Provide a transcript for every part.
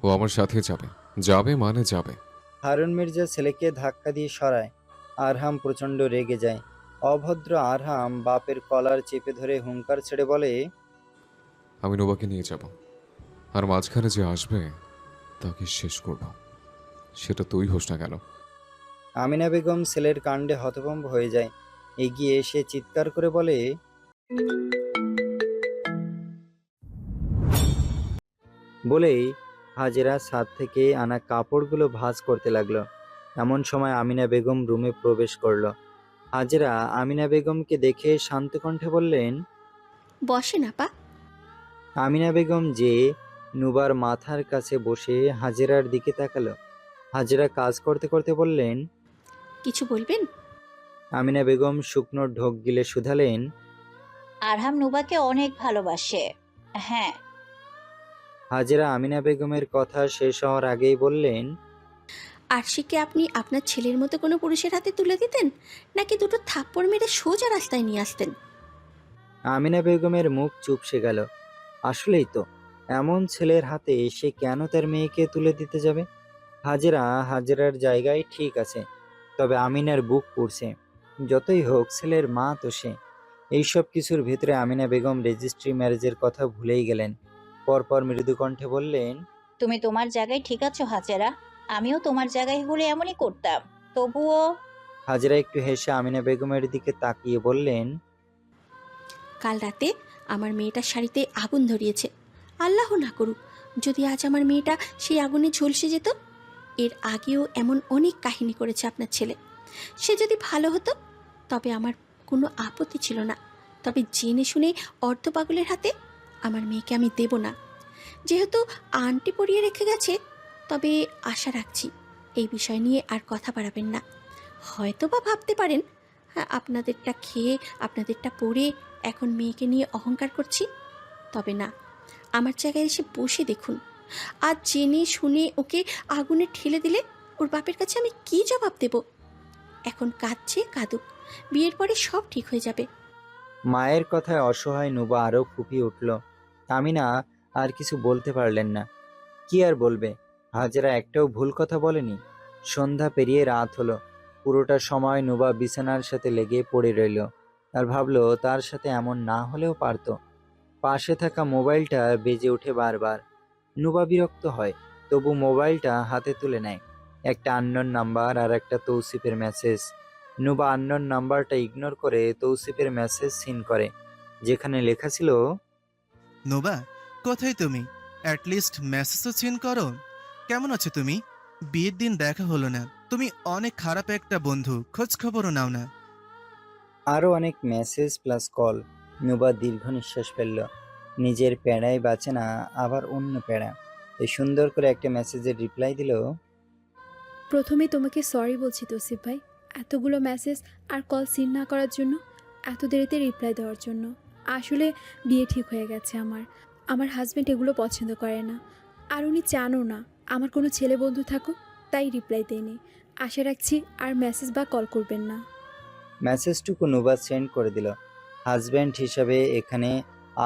ও আমার সাথে যাবে। যাবে মানে যাবে। হারুন মির্জা ছেলেকে ধাক্কা দিয়ে সরায়। আরহাম প্রচণ্ড রেগে যায়। অভদ্র আরহাম বাপের কলার চেপে ধরে হুঙ্কার ছেড়ে বলে, আমি নোবাকে নিয়ে যাব, আর মাঝখানে যে আসবে তাকে শেষ করব, সেটা তুই হোস না কেন। আমিনা বেগম ছেলের কাণ্ডে হতভম্ব হয়ে যায়। এগিয়ে এসে চিৎকার করে বলে, বলেই হাজেরা ছাদ থেকে আনা কাপড়গুলো ভাঁজ করতে লাগলো। এমন সময় আমিনা বেগম রুমে প্রবেশ করলো। হাজেরা আমিনা বেগমকে দেখে শান্ত কণ্ঠে বললেন, বসেন আপা। আমিনা বেগম যে নুবার মাথার কাছে বসে হাজেরার দিকে তাকালো। হাজেরা কাজ করতে করতে বললেন, কিছু বলবেন? আমিনা বেগম শুকনো ঢোক গিলে শুধালেন, আরহাম নুবাকে অনেক ভালোবাসে। হ্যাঁ। হাজেরা আমিনা বেগমের কথা শেষ হওয়ার আগেই বললেন, আরশিকে আপনি আপনার ছেলের মতো কোনো পুরুষের হাতে তুলে দিতেন, নাকি দুটো থাপ্পড় মেরে সোজা রাস্তায় নিয়ে আসতেন? আমিনা বেগমের মুখ চুপসে গেল। আসলেই তো, এমন ছেলের হাতে সে কেন তার মেয়েকে তুলে দিতে যাবে? হাজেরার জায়গায় ঠিক আছে, তবে আমিনার বুক পুড়ছে। যতই হোক ছেলের মা তো সে। এইসব কিছুর ভেতরে আমিনা বেগম রেজিস্ট্রি ম্যারেজের কথা ভুলেই গেলেন। পরপর মৃদু কণ্ঠে বললেন, তুমি তোমার জায়গায় ঠিক আছো হাজেরা, আমিও তোমার জায়গায় হলে এমনই করতাম। তবুও হাজেরা একটু হেসে আমিনা বেগমের দিকে তাকিয়ে বললেন, কাল রাতে আমার মেয়েটার শাড়িতে আগুন ধরিয়েছে। আল্লাহ না করুক যদি আজ আমার মেয়েটা সেই আগুনে ঝলসে যেত। এর আগেও এমন অনেক কাহিনী করেছে আপনার ছেলে। সে যদি ভালো হতো তবে আমার কোনো আপত্তি ছিল না, তবে জেনে শুনে অর্ধ পাগলের হাতে আমার মেয়েকে আমি দেব না। যেহেতু আন্টি পরিয়ে রেখে গেছে, তবে আশা রাখছি এই বিষয় নিয়ে আর কথা বাড়াবেন না। হয়তো বা ভাবতে পারেন, হ্যাঁ, আপনাদেরটা খেয়ে আপনাদেরটা পরে এখন মেয়েকে নিয়ে অহংকার করছি। তবে না, আমার জায়গায় এসে বসে দেখুন, আজ জেনে শুনে ওকে আগুনে ঠেলে দিলে ওর বাপের কাছে আমি কী জবাব দেব? এখন কাঁদছে কাঁদুক, বিয়ের পরে সব ঠিক হয়ে যাবে। মায়ের কথায় অসহায় নুবা আরো ফুপিয়ে উঠল। আমিনা আর কিছু বলতে পারলেন না। কি আর বলবে? হাজেরা একটাও ভুল কথা বলেনি। সন্ধ্যা পেরিয়ে রাত হলো। পুরোটা সময় নুবা বিছানার সাথে লেগে পড়ে রইল আর ভাবলো তার সাথে এমন না হলেও পারতো। পাশে থাকা মোবাইলটা বেজে ওঠে বারবার। নুবা বিরক্ত হয়, তবু মোবাইলটা হাতে তুলে নেয়। একটা আননোন নাম্বার আর একটা তৌসিফের মেসেজ। নুবা আননোন নাম্বারটা ইগনোর করে তৌসিফের মেসেজ সিন করে, যেখানে লেখা ছিল, নোবা, কোথায় তুমি? অ্যাটলিস্ট মেসেজ তো সিন করো। কেমন আছো তুমি? বিয়ের দিন দেখা হলো না। তুমি অনেক খারাপ একটা বন্ধু, খোঁজ খবরও নাও না। আরও অনেক মেসেজ প্লাস কল। নুবা দীর্ঘ নিঃশ্বাস ফেলল। নিজের প্যাড়াই বাঁচে না, আবার অন্য প্যাড়া। এই সুন্দর করে একটা মেসেজের রিপ্লাই দিল, প্রথমে তোমাকে সরি বলছি তৌসিফ ভাই, এতগুলো মেসেজ আর কল সিন না করার জন্য, এত দেরিতে রিপ্লাই দেওয়ার জন্য। আসলে বিয়ে ঠিক হয়ে গেছে আমার। আমার হাজব্যান্ড এগুলো পছন্দ করে না, আর উনি চানও না আমার কোনো ছেলে বন্ধু থাকুক, তাই রিপ্লাই দেয়নি। আশা রাখছি আর মেসেজ বা কল করবেন না। মেসেজটুকু নুবা সেন্ড করে দিল। হাজব্যান্ড হিসাবে এখানে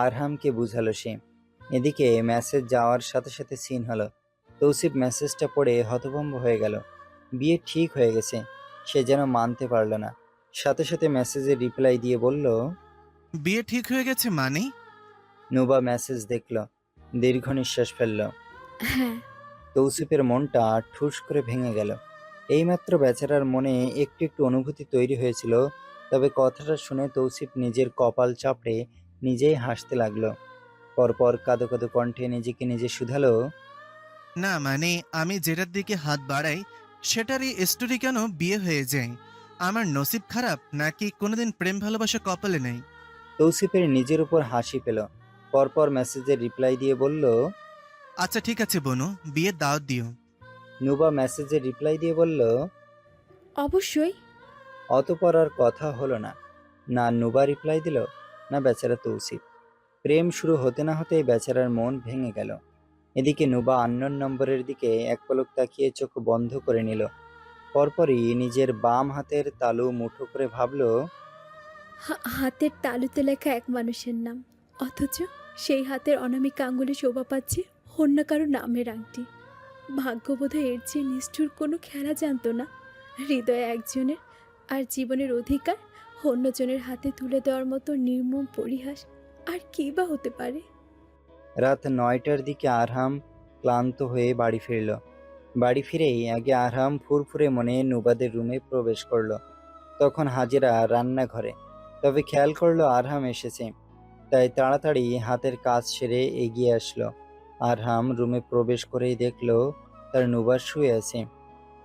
আরহামকে বুঝালো সে। এদিকে মেসেজ যাওয়ার সাথে সাথে সিন হলো। তৌসিফ মেসেজটা পড়ে হতভম্ব হয়ে গেল। বিয়ে ঠিক হয়ে গেছে, সে যেন মানতে পারল না। সাথে সাথে মেসেজের রিপ্লাই দিয়ে বলল, বিয়ে ঠিক হয়ে গেছে মানে? নুবা মেসেজ দেখল, দীর্ঘ নিঃশ্বাস ফেলল। হ্যাঁ। তৌসিফের মনটা ঠুস করে ভেঙে গেল। এইমাত্র বেচারার মনে একটু একটু অনুভূতি তৈরি হয়েছিল, তবে কথাটা শুনে তৌসিফ নিজের কপাল চাপড়ে নিজেই হাসতে লাগলো। পরপর কাঁদো কাঁদো কণ্ঠে নিজেকে নিজে শুধালো, না মানে, আমি যেটার দিকে হাত বাড়াই সেটারই স্টোরি কেন বিয়ে হয়ে যায়? আমার নসিব খারাপ নাকি কোনোদিন প্রেম ভালোবাসা কপালে নেই? তৌসিফের নিজের উপর হাসি পেল। পরপর মেসেজের রিপ্লাই দিয়ে বলল, আচ্ছা ঠিক আছে বনু, বিয়ের দাওয়াত দিও। নুবা মেসেজের রিপ্লাই দিয়ে বলল, অবশ্যই। অতপর আর কথা হলো না। না নুবা রিপ্লাই দিল, না বেচারা তৌসিফ। প্রেম শুরু হতে না হতেই বেচারার মন ভেঙে গেল। এদিকে নুবা আননোন নম্বরের দিকে এক পলক তাকিয়ে চোখ বন্ধ করে নিল। পরপরই নিজের বাম হাতের তালু মুঠো করে ভাবল, হাতের তালুতে লেখা এক মানুষের নাম, অথচ সেই হাতের অনামিকা আঙ্গুলে শোভা পাচ্ছে অন্য কারো নামের আংটি। ভাগ্যবোধে এর চেয়ে নিষ্ঠুর কোনো খেলা জানতো না। হৃদয় একজনের আর জীবনের অধিকার অন্যজনের হাতে তুলে দেওয়ার মতো নির্মম পরিহাস আর কী বা হতে পারে। রাত 9টার দিকে আরহাম ক্লান্ত হয়ে বাড়ি ফিরল। বাড়ি ফিরেই আগে আরহাম ফুরফুরে মনে নুবাদের রুমে প্রবেশ করলো। তখন হাজেরা রান্নাঘরে। তবে খেয়াল করলো আরহাম এসেছে, তাই তাড়াতাড়ি হাতের কাজ সেরে এগিয়ে আসলো। আরহাম রুমে প্রবেশ করেই দেখলো তার নুবা শুয়ে আছে,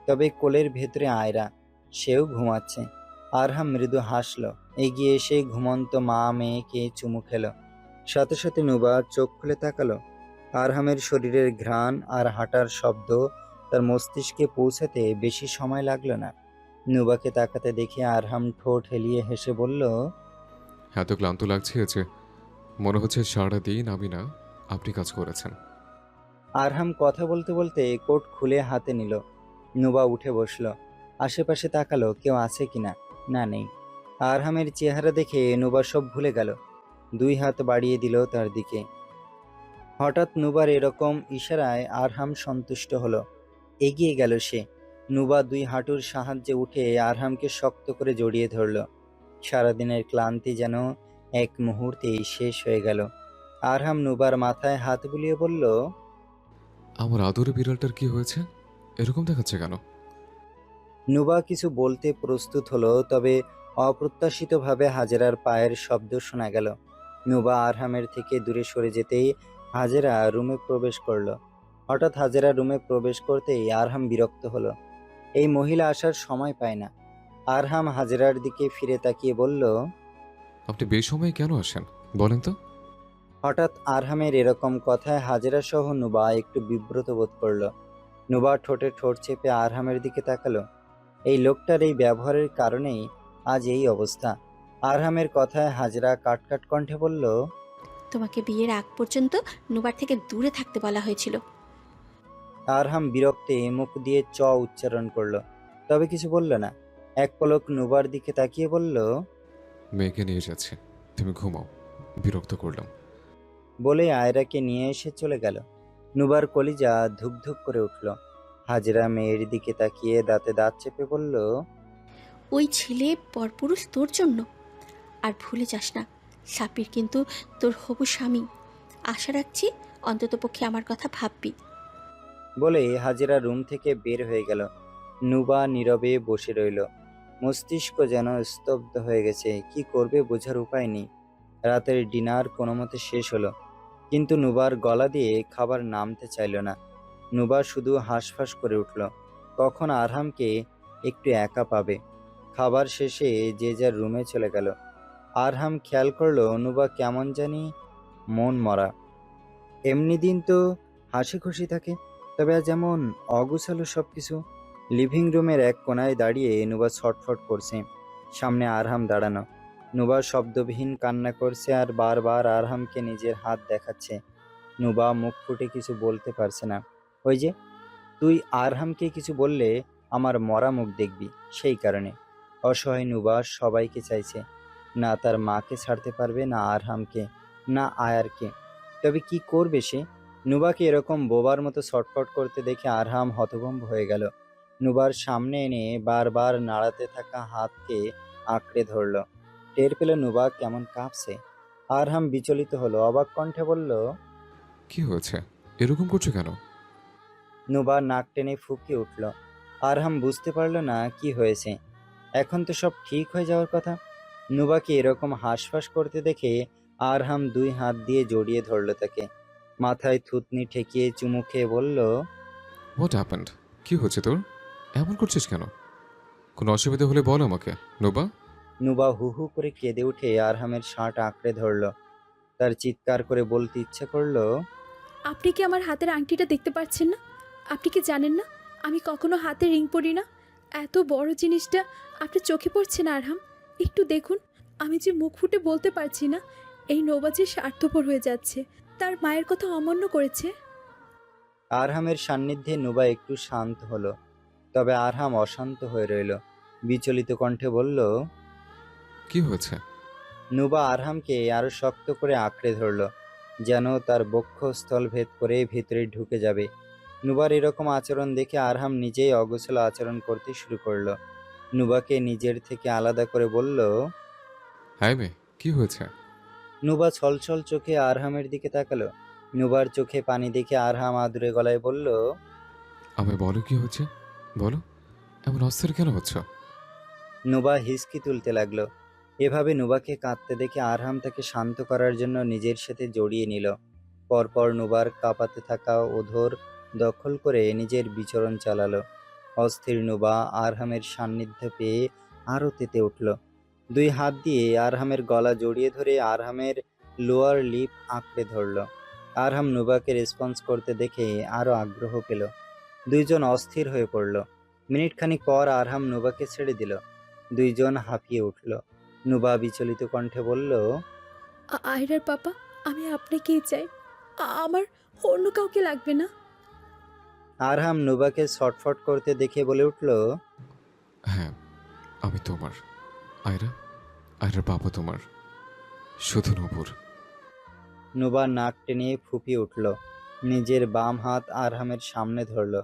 তবে কোলের ভেতরে আয়রা, সেও ঘুমাচ্ছে। আরহাম মৃদু হাসলো, এগিয়ে এসে ঘুমন্ত মা মেয়েকে চুমু খেলো। সাথে সাথে নুবা চোখ খুলে তাকালো। আরহামের শরীরের ঘ্রাণ আর হাঁটার শব্দ তার মস্তিষ্কে পৌঁছাতে বেশি সময় লাগলো না। নুবাকে তাকাতে দেখে আরহাম ঠোঁট হেলিয়ে হেসে বলল, এত ক্লান্ত লাগছে যে মনে হচ্ছে সারাদিন আমি না আপনি কাজ করেছেন। আরহাম কথা বলতে বলতে কোট খুলে হাতে নিল। নুবা উঠে বসলো, আশেপাশে তাকালো কেউ আছে কিনা। না, নেই। আরহামের চেহারা দেখে নুবা সব ভুলে গেল, 2 হাত বাড়িয়ে দিল তার দিকে। হঠাৎ নুবার এরকম ইশারায় আরহাম সন্তুষ্ট হলো। এগিয়ে গেল সে। নুবা 2 হাঁটুর সাহায্যে উঠে আরহামকে শক্ত করে জড়িয়ে ধরল। সারাদিনের ক্লান্তি যেন এক মুহূর্তেই শেষ হয়ে গেল। আরহাম নুবার মাথায় হাত বুলিয়ে বলল, আমার আদরে বিড়ালটার কি হয়েছে? এরকম দেখাচ্ছে কেন? নুবা কিছু বলতে প্রস্তুত হলো, তবে অপ্রত্যাশিতভাবে হাজেরার পায়ের শব্দ শোনা গেল। নুবা আরহামের থেকে দূরে সরে যেতেই হাজেরা রুমে প্রবেশ করলো। হঠাৎ হাজেরা রুমে প্রবেশ করতেই আরহাম বিরক্ত হলো। এই মহিলা আসার সময় পায় না। আরহাম হাজেরার দিকে ফিরে তাকিয়ে বলল, আপনি বেসময়ে কেন আসেন বলেন তো? হঠাৎ আরহামের এরকম কথায় হাজেরা সহ নুবা একটু বিব্রত বোধ করলো। নুবা ঠোঁটে ঠোঁট চেপে আরহামের দিকে তাকালো। এই লোকটার এই ব্যবহারের কারণেই আজ এই অবস্থা। আরহামের কথায় হাজরা কাটকাট কণ্ঠে বলল, তোমাকে বিয়ের আগ পর্যন্ত নুবার থেকে দূরে থাকতে বলা হয়েছিল। আরহাম বিরক্তে মুখ দিয়ে চ উচ্চারণ করলো, তবে কিছু বলল না। এক পলক নুবার দিকে তাকিয়ে বলল, মেয়েকে নিয়ে যাচ্ছে, তুমি ঘুমাও, বিরক্ত করলাম। বলে আয়রাকে নিয়ে এসে চলে গেল। নুবার কলিজা ধুকধুক করে উঠল। হাজরা মেয়ের দিকে তাকিয়ে দাঁতে দাঁত চেপে বলল, ওই ছেলে পরপুরুষ তোর জন্য। আর ভুলে যাস না, সাপির কিন্তু তোর হবু স্বামী। আশা রাখছি অন্ততপক্ষে আমার কথা ভাববি। বলে হাজেরা রুম থেকে বের হয়ে গেল। নুবা নীরবে বসে রইল। মস্তিষ্ক যেন স্তব্ধ হয়ে গেছে, কি করবে বোঝার উপায় নেই। রাতের ডিনার কোনো মতে শেষ হলো, কিন্তু নুবার গলা দিয়ে খাবার নামতে চাইল না। নুবা শুধু হাঁসফাঁস করে উঠল, কখন আরহামকে একটু একা পাবে। খাবার শেষে যে যার রুমে চলে গেল। আরহাম খেয়াল করলো নুবা কেমন জানি মন মরা। এমনি দিন তো হাসি খুশি থাকে, তবে আজ এমন অগুছালো সবকিছু। লিভিং রুমের এক কোনায় দাঁড়িয়ে নুবা ছটফট করছে। সামনে আরহাম দাঁড়ানো। নুবা শব্দবিহীন কান্না করছে আর বারবার আরহামকে নিজের হাত দেখাচ্ছে। নুবা মুখ ফুটে কিছু বলতে পারছে না। ওই যে, তুই আরহামকে কিছু বললে আমার মরা মুখ দেখবি, সেই কারণে। অসহায় নুবা সবাইকে চাইছে, না তার মাকে ছাড়তে পারবে, না আরহামকে, না আয়ারকে। তবে কি করবে সে? নুবাকে এরকম বোবার মতো ছটফট করতে দেখে আরহাম হতভম্ব হয়ে গেল। নুবার সামনে এনে বারবার নাড়াতে থাকা হাতকে আঁকড়ে ধরল। টের পেল নুবা কেমন কাঁপছে। আরহাম বিচলিত হলো, অবাক কণ্ঠে বলল, কি হয়েছে? এরকম করছো কেন? নুবা নাক টেনে ফুঁকিয়ে উঠল। আরহাম বুঝতে পারল না কি হয়েছে। এখন তো সব ঠিক হয়ে যাওয়ার কথা। নুবাকে এরকম হাঁসফাঁস করতে দেখে আরহাম 2 হাত দিয়ে জড়িয়ে ধরল তাকে। মাথায় থুতনি ঠেকিয়ে চুমু খেয়ে বলল, হোয়াট হ্যাপেন্ড? কি হচ্ছে তোর? এমন করছিস কেন? কোনো অসুবিধা হলে বল আমাকে, নোবা। নুবা হু হু করে কেঁদে উঠে আরহামের শার্ট আঁকড়ে ধরল। তার চিৎকার করে বলতে ইচ্ছে করলো, আপনি কি আমার হাতের আংটিটা দেখতে পাচ্ছেন না? আপনি কি জানেন না আমি কখনো হাতে রিং পরি না? এত বড় জিনিসটা আপনার চোখে পড়ছে না আরহাম? একটু দেখুন, আমি যে মুখ ফুটে বলতে পারছি না। এই নৌবা যে স্বার্থপর হয়ে যাচ্ছে, তার মায়ের কথা অমান্য করেছে। আরহামের সান্নিধ্যে নুবা একটু শান্ত হলো, তবে আরহাম অশান্ত হয়ে রইল। বিচলিত কণ্ঠে বলল, কি হয়েছে? নুবা আরহামকে আরো শক্ত করে আঁকড়ে ধরল, যেন তার বক্ষস্থল ভেদ করে ভিতরে ঢুকে যাবে। নুবার এরকম আচরণ দেখে আরহাম নিজেই অগোছাল আচরণ করতে শুরু করলো। নুবাকে নিজের থেকে আলাদা করে বলল। হ্যাঁ মেয়ে, কি হয়েছে? নুবা ছলছল চোখে আরহামের দিকে তাকালো। নুবার চোখে পানি দেখে আরহাম আদুরে গলায় বলল। আমায় বলো কি হচ্ছে, বলো। এমন অস্থির কেন হচ্ছ? নুবা হিসকি তুলতে লাগলো। এভাবে নুবাকে কাঁদতে দেখে আরহাম তাকে শান্ত করার জন্য নিজের সাথে জড়িয়ে নিল। পরপর নুবার কাঁপাতে থাকা ওধর দখল করে নিজের বিচরণ চালালো। অস্থির নুবা আরহামের সান্নিধ্য পেয়ে আরও তেতে উঠল। দুই হাত দিয়ে আরহামের গলা জড়িয়ে ধরে আরহামের লোয়ার লিপ আঁকড়ে ধরল। আরহাম নুবাকে রেসপন্স করতে দেখে আরও আগ্রহ পেল। দুইজন অস্থির হয়ে পড়ল। মিনিটখানিক পর আরহাম নুবাকে ছেড়ে দিল। দুইজন হাঁপিয়ে উঠল। নুবা বিচলিত কণ্ঠে বলল। আয়রার পাপা, আমি আপনাকেই চাই। আমার অন্য কাউকে লাগবে না। আরহাম নুবাকে ছটফট করতে দেখে বলে উঠল। হ্যাঁ, আমি তোমার। আয়রা, আয়রার বাবা তোমার, শুধু নূপুর। নুবা নাক টেনে ফুঁপিয়ে উঠল। নিজের বাম হাত আরহামের সামনে ধরল।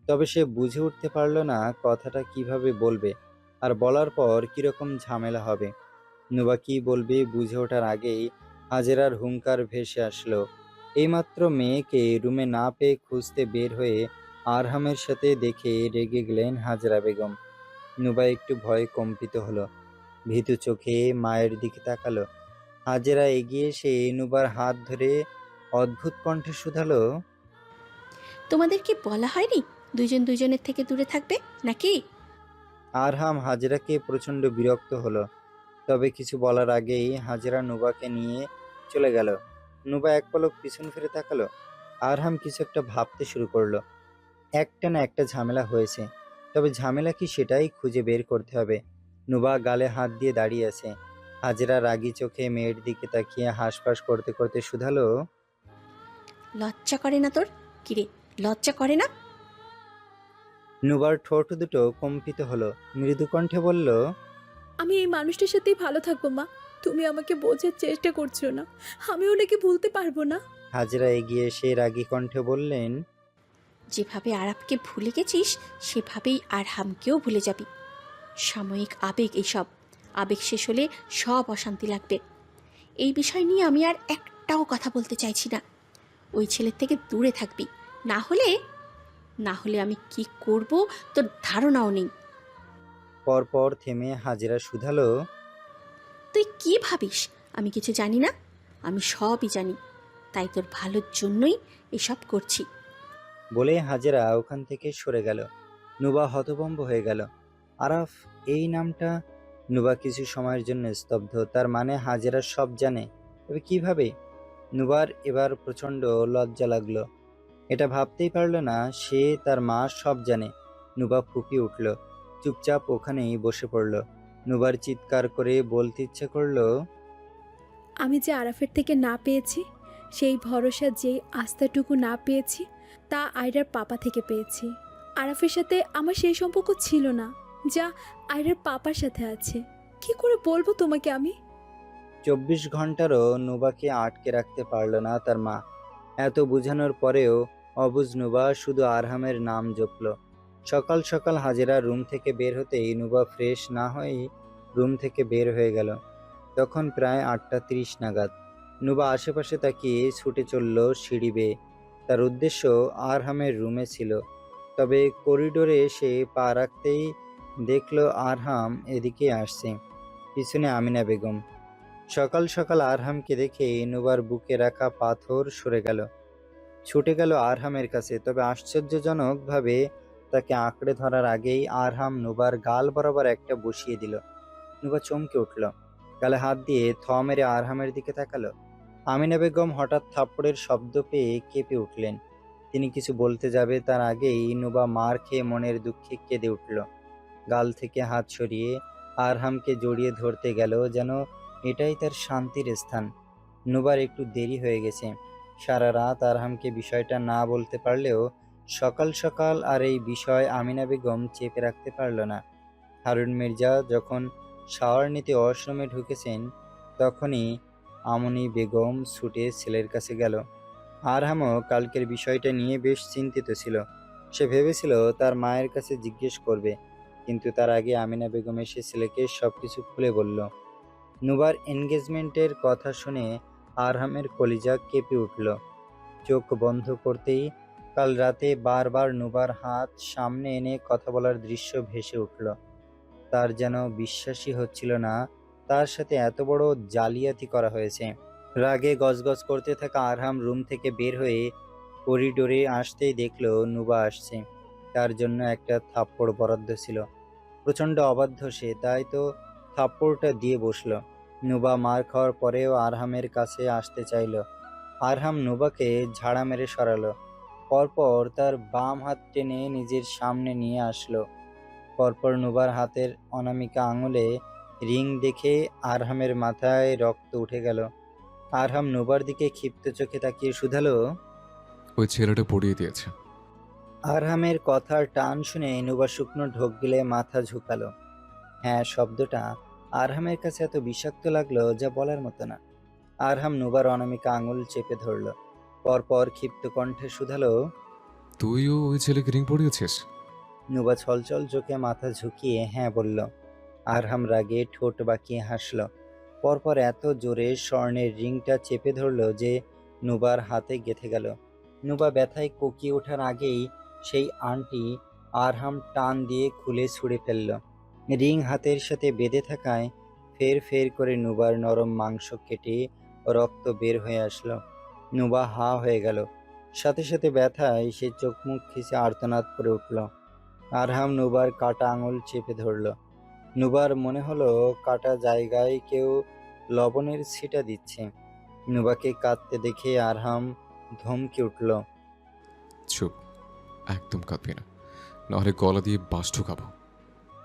তবে সে বুঝে উঠতে পারল না কথাটা কিভাবে বলবে, আর বলার পর কিরকম ঝামেলা হবে। নুবা কি বলবে বুঝে ওঠার আগেই হাজেরার হুঙ্কার ভেসে আসলো। এইমাত্র মেয়েকে রুমে না পেয়ে খুঁজতে বের হয়ে আরহামের সাথে দেখে রেগে গেলেন হাজেরা বেগম। নুবা একটু ভয়ে কম্পিত হলো। ভীতু চোখে মায়ের দিকে তাকালো। হাজেরা এগিয়ে এসে নুবার হাত ধরে অদ্ভুত কণ্ঠে শুধালো। তোমাদের কি বলা হয়নি দুইজন দুইজনের থেকে দূরে থাকবে নাকি? আরহাম হাজেরাকে প্রচণ্ড বিরক্ত হলো। তবে কিছু বলার আগেই হাজেরা নুবাকে নিয়ে চলে গেল। নুবা এক পলক পিছন ফিরে তাকালো। আরহাম কিছু একটা ভাবতে শুরু করলো। একটা না একটা ঝামেলা হয়েছে, তবে ঝামেলা কি সেটাই খুঁজে বের করতে হবে। নুবা গালে হাত দিয়ে দাঁড়িয়ে আছে। হাজেরা রাগী চোখে মেয়ের দিকে তাকিয়ে হাঁসফাঁস করতে করতে শুধালো। লজ্জা করে না তোর? কিরে, লজ্জা করে না? নুবার ঠোঁট দুটো কম্পিত হলো। মৃদু কণ্ঠে বলল। আমি এই মানুষটার সাথেই ভালো থাকবো মা। তুমি আমাকে বোঝার চেষ্টা করছো না। আমি ওনাকে ভুলতে পারবো না। হাজেরা এগিয়ে এসে রাগী কণ্ঠে বললেন। যেভাবে আরাপকে ভুলে গেছিস সেভাবেই আর হামকেও ভুলে যাবি। সাময়িক আবেগ, এইসব আবেগ শেষ হলে সব অশান্তি লাগবে। এই বিষয় নিয়ে আমি আর একটাও কথা বলতে চাইছি না। ওই ছেলের থেকে দূরে থাকবি, না হলে না হলে আমি কি করব তোর ধারণাও নেই। পরপর থেমে হাজেরা শুধালো। তুই কি ভাবিস আমি কিছু জানি না? আমি সবই জানি, তাই তোর ভালোর জন্যই এসব করছি। বলে হাজেরা ওখান থেকে সরে গেল। নুবা হতভম্ব হয়ে গেল। আরাফ, এই নামটা? নুবা কিছু সময়ের জন্য স্তব্ধ। তার মানে হাজেরা সব জানে? তবে কিভাবে? নুবার এবার প্রচণ্ড লজ্জা লাগলো। এটা ভাবতেই পারল না সে তার মা সব জানে। নুবা ফুঁপিয়ে উঠল। চুপচাপ ওখানেই বসে পড়ল। নুবার চিৎকার করে বলতে ইচ্ছে করলো। আমি যে আরাফের থেকে না পেয়েছি, সেই ভরসা, যেই আস্থাটুকু না পেয়েছি, তা আয়রার পাপা থেকে পেয়েছি। আরাফের সাথে আমার সেই সম্পর্ক ছিল না যা আয়রার পাপার সাথে আছে। কি করে বলবো তোমাকে আমি? 24 ঘন্টারও নুবাকে আটকে রাখতে পারল না তার মা। এত বোঝানোর পরেও অবুঝ নুবা শুধু আরহামের নাম জপল। সকাল সকাল হাজেরা রুম থেকে বের হতেই নুবা ফ্রেশ না হয়েই রুম থেকে বের হয়ে গেল। তখন প্রায় 8:30 নাগাদ। নুবা আশেপাশে তাকিয়ে ছুটে চলল সিঁড়ি বেয়ে। তার উদ্দেশ্য আরহামের রুমে ছিল। তবে করিডোরে এসে পা রাখতেই দেখল আরহাম এদিকে আসছে, পিছনে আমিনা বেগম। সকাল সকাল আরহামকে দেখে নুবার বুকে রাখা পাথর সরে গেল। ছুটে গেল আরহামের কাছে। তবে আশ্চর্যজনকভাবে তাকে আঁকড়ে ধরার আগেই আরহাম নুবার গাল বরাবর একটা বসিয়ে দিল। নুবা চমকে উঠল। গালে হাত দিয়ে থ মেরে আরহামের দিকে তাকালো। আমিনা বেগম হঠাৎ থাপ্পড়ের শব্দ পেয়ে কেঁপে উঠলেন। তিনি কিছু বলতে যাবে তার আগেই নুবা মার খেয়ে মনের দুঃখে কেঁদে উঠল। গাল থেকে হাত সরিয়ে আরহামকে জড়িয়ে ধরতে গেল, যেন এটাই তার শান্তির স্থান। নুবার একটু দেরি হয়ে গেছে। সারা রাত আরহামকে বিষয়টা না বলতে পারলেও সকাল সকাল আর এই বিষয় আমিনা বেগম চেপে রাখতে পারল না। হারুন মির্জা যখন শাওয়ার নিতে ওয়াশরুমে ঢুকেছেন, তখনই আমনি বেগম ছুটে ছেলের কাছে গেল। আরহামও কালকের বিষয়টা নিয়ে বেশ চিন্তিত ছিল। সে ভেবেছিল তার মায়ের কাছে জিজ্ঞেস করবে, কিন্তু তার আগে আমিনা বেগম এসে ছেলেকে সবকিছু খুলে বলল। নুবার এনগেজমেন্টের কথা শুনে আরহামের কলিজা কেঁপে উঠল। চোখ বন্ধ করতেই কাল রাতে বারবার নুবার হাত সামনে এনে কথা বলার দৃশ্য ভেসে উঠল। তার যেন বিশ্বাসই হচ্ছিল না তার সাথে এত বড় জালিয়াতি করা হয়েছে। রাগে গজগজ করতে থাকা আরহাম রুম থেকে বের হয়ে করিডোরে আসতেই দেখল নুবা আসছে। তার জন্য একটা থাপ্পড় বরাদ্দ ছিল। প্রচণ্ড অবাধ্য সে, তাই তো থাপ্পড়টা দিয়ে বসলো। নুবা মার খাওয়ার পরেও আরহামের কাছে আসতে চাইল। আরহাম নুবাকে ঝাড়া মেরে সরালো। পরপর তার বাম হাত টেনে নিজের সামনে নিয়ে আসলো। পরপর নুবার হাতের অনামিকা আঙুলে রিং দেখে আরহামের মাথায় রক্ত উঠে গেল। আরহাম নুবার দিকে ক্ষিপ্ত চোখে তাকিয়ে শুধালো। ওই ছেলেটা পড়িয়ে দিয়েছে। আরহামের কথার টান শুনে নুবা শুকনো ঢোক গিলে মাথা ঝুঁকালো। হ্যাঁ, শব্দটা আরহামের কাছে এত বিষাক্ত লাগলো যা বলার মতো না। আরহাম নুবার অনামিকা আঙুল চেপে ধরল। পরপর ক্ষিপ্ত কণ্ঠে শুধালো। তুইও ওই ছেলেকে রিং পড়িয়েছিস? নুবা ছলছল চোখে মাথা ঝুঁকিয়ে হ্যাঁ বলল। আরহাম রাগে ঠোঁট বাঁকিয়ে হাসল। পরপর এত জোরে স্বর্ণের রিংটা চেপে ধরল যে নুবার হাতে গেঁথে গেল। নুবা ব্যথায় কোকিয়ে ওঠার আগেই সেই আংটি আরহাম টান দিয়ে খুলে ছুঁড়ে ফেলল। রিং হাতের সাথে বেঁধে থাকায় ফের ফের করে নুবার নরম মাংস কেটে রক্ত বের হয়ে আসলো। নুবা হা হয়ে গেল। সাথে সাথে ব্যথায় সে চোখ মুখ খিচে আর্তনাদ করে উঠল। আরহাম নুবার কাটা আঙুল চেপে ধরল। নুবার মনে হলো কাটা জায়গায় কেউ লবণের ছিটা দিচ্ছে। নুবাকে কাঁদতে দেখে আরহাম ধমকে উঠল। চুপ, একদম কাঁদবি না, নাহলে গলা দিয়ে বাঁশ ঢুকাবো।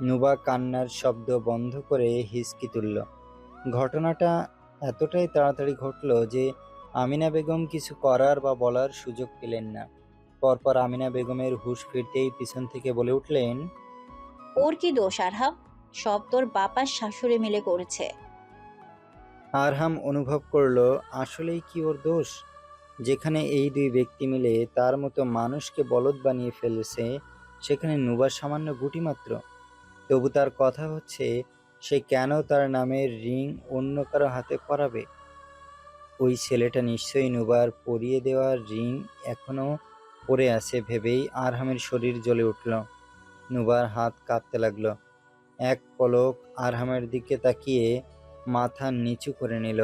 নুবা কান্নার শব্দ বন্ধ করে হিসকি তুলল। ঘটনাটা এতটাই তাড়াতাড়ি ঘটল যে আমিনা বেগম কিছু করার বা বলার সুযোগ পেলেন না। পরপর আমিনা বেগমের হুঁশ ফিরতেই পিছন থেকে বলে উঠলেন। ওর কি দোষ আরহাম? সব তোর বাপার শাশুড়ি মিলে করেছে। আরহাম অনুভব করলো আসলেই কি ওর দোষ? যেখানে এই দুই ব্যক্তি মিলে তার মতো মানুষকে বলদ বানিয়ে ফেলেছে, সেখানে নুবা সামান্য গুটি মাত্র। তবু তার কথা হচ্ছে, সে কেন তার নামের রিং অন্য কারো হাতে পরাবে? ওই ছেলেটা নিশ্চয়ই নুবার পরিয়ে দেওয়ার রিং এখনো পরে আছে ভেবেই আরহামের শরীর জ্বলে উঠল। নুবার হাত কাঁপতে লাগলো। এক পলক আরহামের দিকে তাকিয়ে মাথা নিচু করে নিল।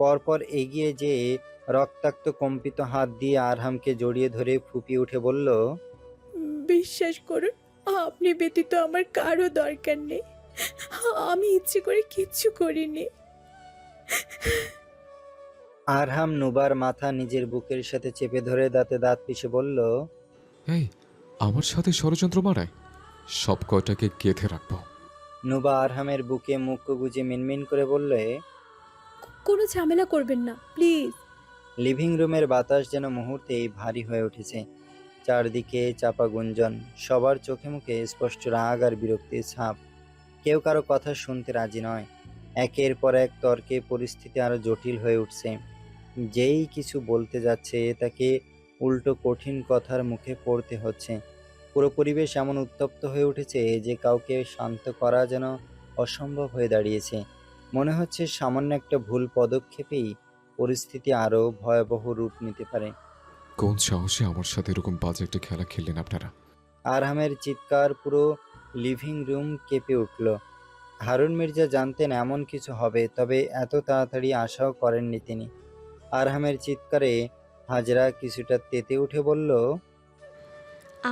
পরপর এগিয়ে যেয়ে রক্তাক্ত কম্পিত হাত দিয়ে আরহামকে জড়িয়ে ধরে ফুপিয়ে উঠে বলল। বিশ্বাস করুন, আপনি ব্যতীত আমার কারো দরকার নেই। আমি ইচ্ছে করে কিচ্ছু করিনি। আরহাম নুবার মাথা নিজের বুকের সাথে চেপে ধরে দাঁতে দাঁত পিষে বলল। এই, আমার সাথে ষড়যন্ত্র মারায় সব কয়টাকে গেঁথে রাখবো। নুবা আরহামের বুকে মুখ গুজে মিনমিন করে বললে। কোনো ঝামেলা করবেন না, প্লিজ। লিভিং রুমের বাতাস যেন মুহূর্তেই ভারী হয়ে উঠেছে। চারদিকে চাপা গুঞ্জন, সবার চোখে মুখে স্পষ্ট রাগ আর বিরক্তির ছাপ। কেউ কারো কথা শুনতে রাজি নয়। একের পর এক তর্কে পরিস্থিতি আরো জটিল হয়ে উঠছে। যেই কিছু বলতে যাচ্ছে তাকে উল্টো কঠিন কথার মুখে পড়তে হচ্ছে। পুরো পরিবেশ এমন উত্তপ্ত হয়ে উঠেছে যে কাউকে শান্ত করা যেন অসম্ভব হয়ে দাঁড়িয়েছে। মনে হচ্ছে সামান্য একটা ভুল পদক্ষেপেই পরিস্থিতি আরো ভয়াবহ রূপ নিতে পারে। কোন সাহসে আমার সাথে এরকম বাজে একটা খেলা খেললেন আপনারা? আরহামের চিৎকার পুরো লিভিং রুম কেঁপে উঠল। হারুন মির্জা জানতেন এমন কিছু হবে, তবে এত তাড়াতাড়ি আশাও করেননি তিনি। আরহামের চিৎকারে হাজরা কিছুটা তেতে উঠে বলল।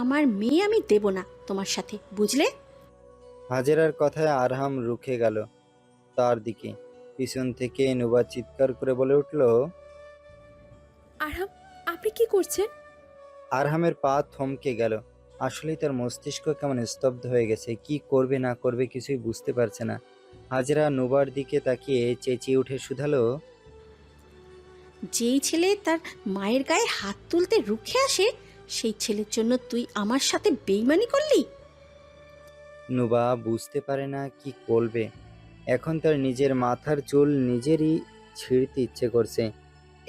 আমার মেয়ে আমি দেব না তোমার সাথে, বুঝলে? হাজেরার কথায় আরহাম রুখে গেল তার দিকে। পিছন থেকে নুবা চিৎকার করে বলে উঠল। আরহাম, আপনি কি করছেন? আরহামের পা থমকে গেল। আসলেই তার মস্তিষ্ক কেমন স্তব্ধ হয়ে গেছে। কি করবে না করবে কিছুই বুঝতে পারছে না। হাজরা নুবার দিকে তাকিয়ে চেঁচিয়ে উঠে শুধালো। যেই ছেলে তার মায়ের গায়ে হাত তুলতে রুখে আসে, সেই ছেলের জন্য তুই আমার সাথে বেইমানি করলি? নুবা বুঝতে পারে না কি করবে। এখন তার নিজের মাথার চুল নিজেরই ছিঁড়তে ইচ্ছে করছে।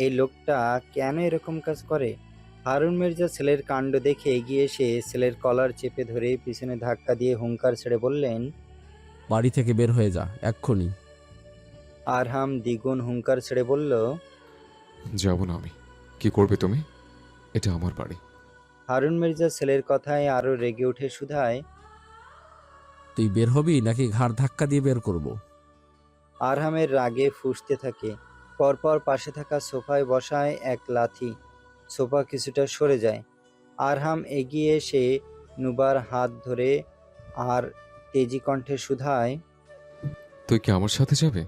এই লোকটা কেন এরকম কাজ করে? হারুন মির্জা ছেলের কাণ্ড দেখে এগিয়ে এসে ছেলের কলার চেপে ধরে পিছনে ধাক্কা দিয়ে হুঙ্কার ছেড়ে বললেন। বাড়ি থেকে বের হয়ে যা এক্ষুনি। আরহাম দ্বিগুণ হুঙ্কার ছেড়ে বলল। যাব না আমি। কি করবে তুমি? এটা আমার বাড়ি। হারুন মির্জা ছেলের কথায় আরো রেগে উঠে শুধায়। তুই বের হবি নাকি ঘাড় ধাক্কা দিয়ে বের করব? আরহামের রাগে ফুঁসতে থাকে। পরপর পাশে থাকা সোফায় বসায় এক লাথি। সোফা কিছুটা সরে যায়। আরহাম এগিয়ে এসে নুবার হাত ধরে আর তেজি কণ্ঠে শুধায়। তুই কি আমার সাথে যাবে?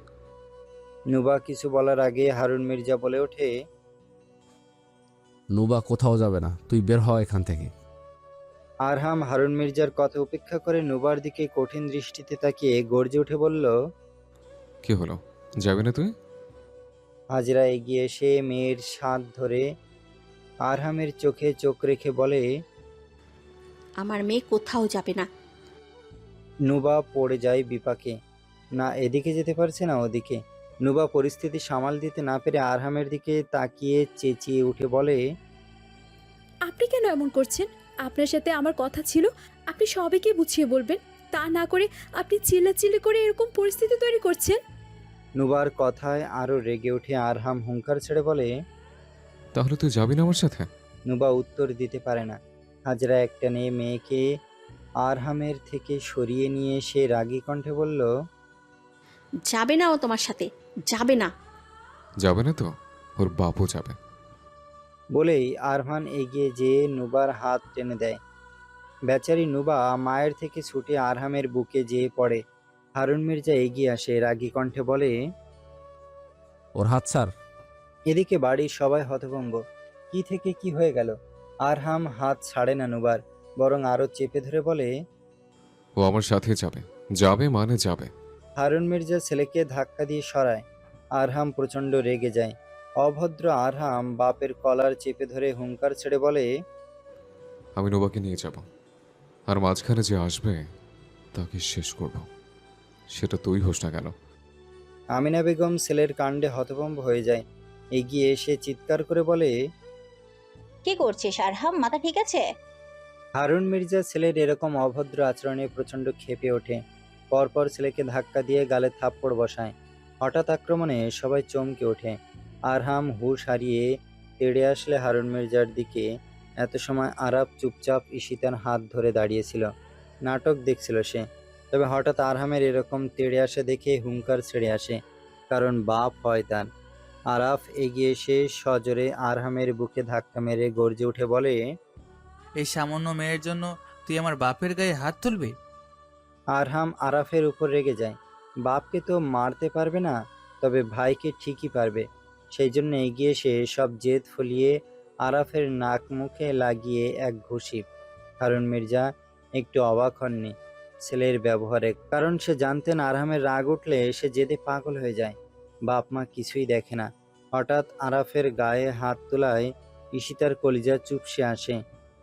নুবা কিছু বলার আগে হারুন মির্জা বলে ওঠে। নুবা কোথাও যাবে না, তুই বের হ এখান থেকে। আরহাম হারুন মির্জার কথা উপেক্ষা করে নুবার দিকে কঠিন দৃষ্টিতে তাকিয়ে গর্জে উঠে বলল। কি হলো, যাবে না তুই? হাজরা এগিয়ে এসে মেয়ের হাত ধরে আরহামের চোখে চোখ রেখে বলে। আমার মেয়ে কোথাও যাবে না। নুবা পড়ে যায় বিপাকে। না এদিকে যেতে পারছে না ওদিকে। নুবা পরিস্থিতি সামাল দিতে না পেরে আরহামের দিকে তাকিয়ে চেঁচিয়ে উঠে বলে। আপনি কেন এমন করছেন? আপনার সাথে আমার কথা ছিল, আপনি সবাইকে বুঝিয়ে বলবেন। তা না করে আপনি চিল্লাচিল্লি করে এরকম পরিস্থিতি তৈরি করছেন। নুবার কথায় আরো রেগে উঠে আরহাম হুঙ্কার ছেড়ে বলে। তাহলে তুই যাবি না আমার সাথে? নুবা উত্তর দিতে পারে না। হাজরা একটা মেয়েকে আরহামের থেকে সরিয়ে নিয়ে সে রাগী কণ্ঠে বলল। যাবে না ও তোমার সাথে, যাবে না। যাবে না তো ওর বাপও যাবে। বলেই আরহান এগিয়ে যেয়ে নুবার হাত টেনে দেয়। বেচারি নুবা মায়ের থেকে ছুটে আরহামের বুকে যেয়ে পড়ে। হারুন মির্জা এগিয়ে আসে, রাগী কণ্ঠে বলে। ওর হাত ছাড়। এদিকে বাড়ির সবাই হতভম্ব। কি থেকে কি হয়ে গেল? আরহাম হাত ছাড়ে না নুবার, বরং আরো চেপে ধরে বলে। ও আমার সাথে যাবে, যাবে মানে যাবে। হারুন মির্জা ছেলেকে ধাক্কা দিয়ে সরায়। আরহাম প্রচণ্ড রেগে যায়। অভদ্র আরহাম বাপের কলার চেপে ধরে হুঙ্কার ছেড়ে বলে। আমি নোবাকে নিয়ে যাব, আর মাঝখানে যে আসবে তাকে শেষ করব, সেটা তুই হোস না কেন। আমিনা বেগম ছেলের কাণ্ডে হতভম্ব হয়ে যায়। এগিয়ে এসে চিৎকার করে বলে। কি করছিস আরহাম, মাথা ঠিক আছে? হারুন মির্জা ছেলের এরকম অভদ্র আচরণে প্রচণ্ড ক্ষেপে ওঠে। পরপর ছেলেকে ধাক্কা দিয়ে গালে থাপ্পড় বসায়। হঠাৎ আক্রমণে সবাই চমকে ওঠে। আরহাম হুঁশ হারিয়ে তেড়ে আসলে হারুন মির্জার দিকে। এত সময় আরাব চুপচাপ ঈশিতার হাত ধরে দাঁড়িয়েছিল, নাটক দেখছিল সে। তবে হঠাৎ আরহামের এরকম তেড়ে আসে দেখে হুঙ্কার ছেড়ে আসে, কারণ বাপ হয় তার। আরাফ এগিয়ে এসে সজোরে আরহামের বুকে ধাক্কা মেরে গর্জে উঠে বলে। এই সামান্য মেয়ের জন্য তুই আমার বাপের গায়ে হাত তুলবি? আরহাম আরাফের উপর রেগে যায়। বাপকে তো মারতে পারবে না, তবে ভাইকে ঠিকই পারবে। সেই জন্য এগিয়ে এসে সব জেদ ফলিয়ে আরাফের নাক মুখে লাগিয়ে এক ঘুষি। হারুন মির্জা একটু অবাক হননি ছেলের ব্যবহারে, কারণ সে জানতেন আরহামের রাগ উঠলে সে জেদে পাগল হয়ে যায়। বাপ মা কিছুই দেখে না। হঠাৎ আরাফের গায়ে হাত তোলায় ঈশিতার কলিজা চুপসে আসে।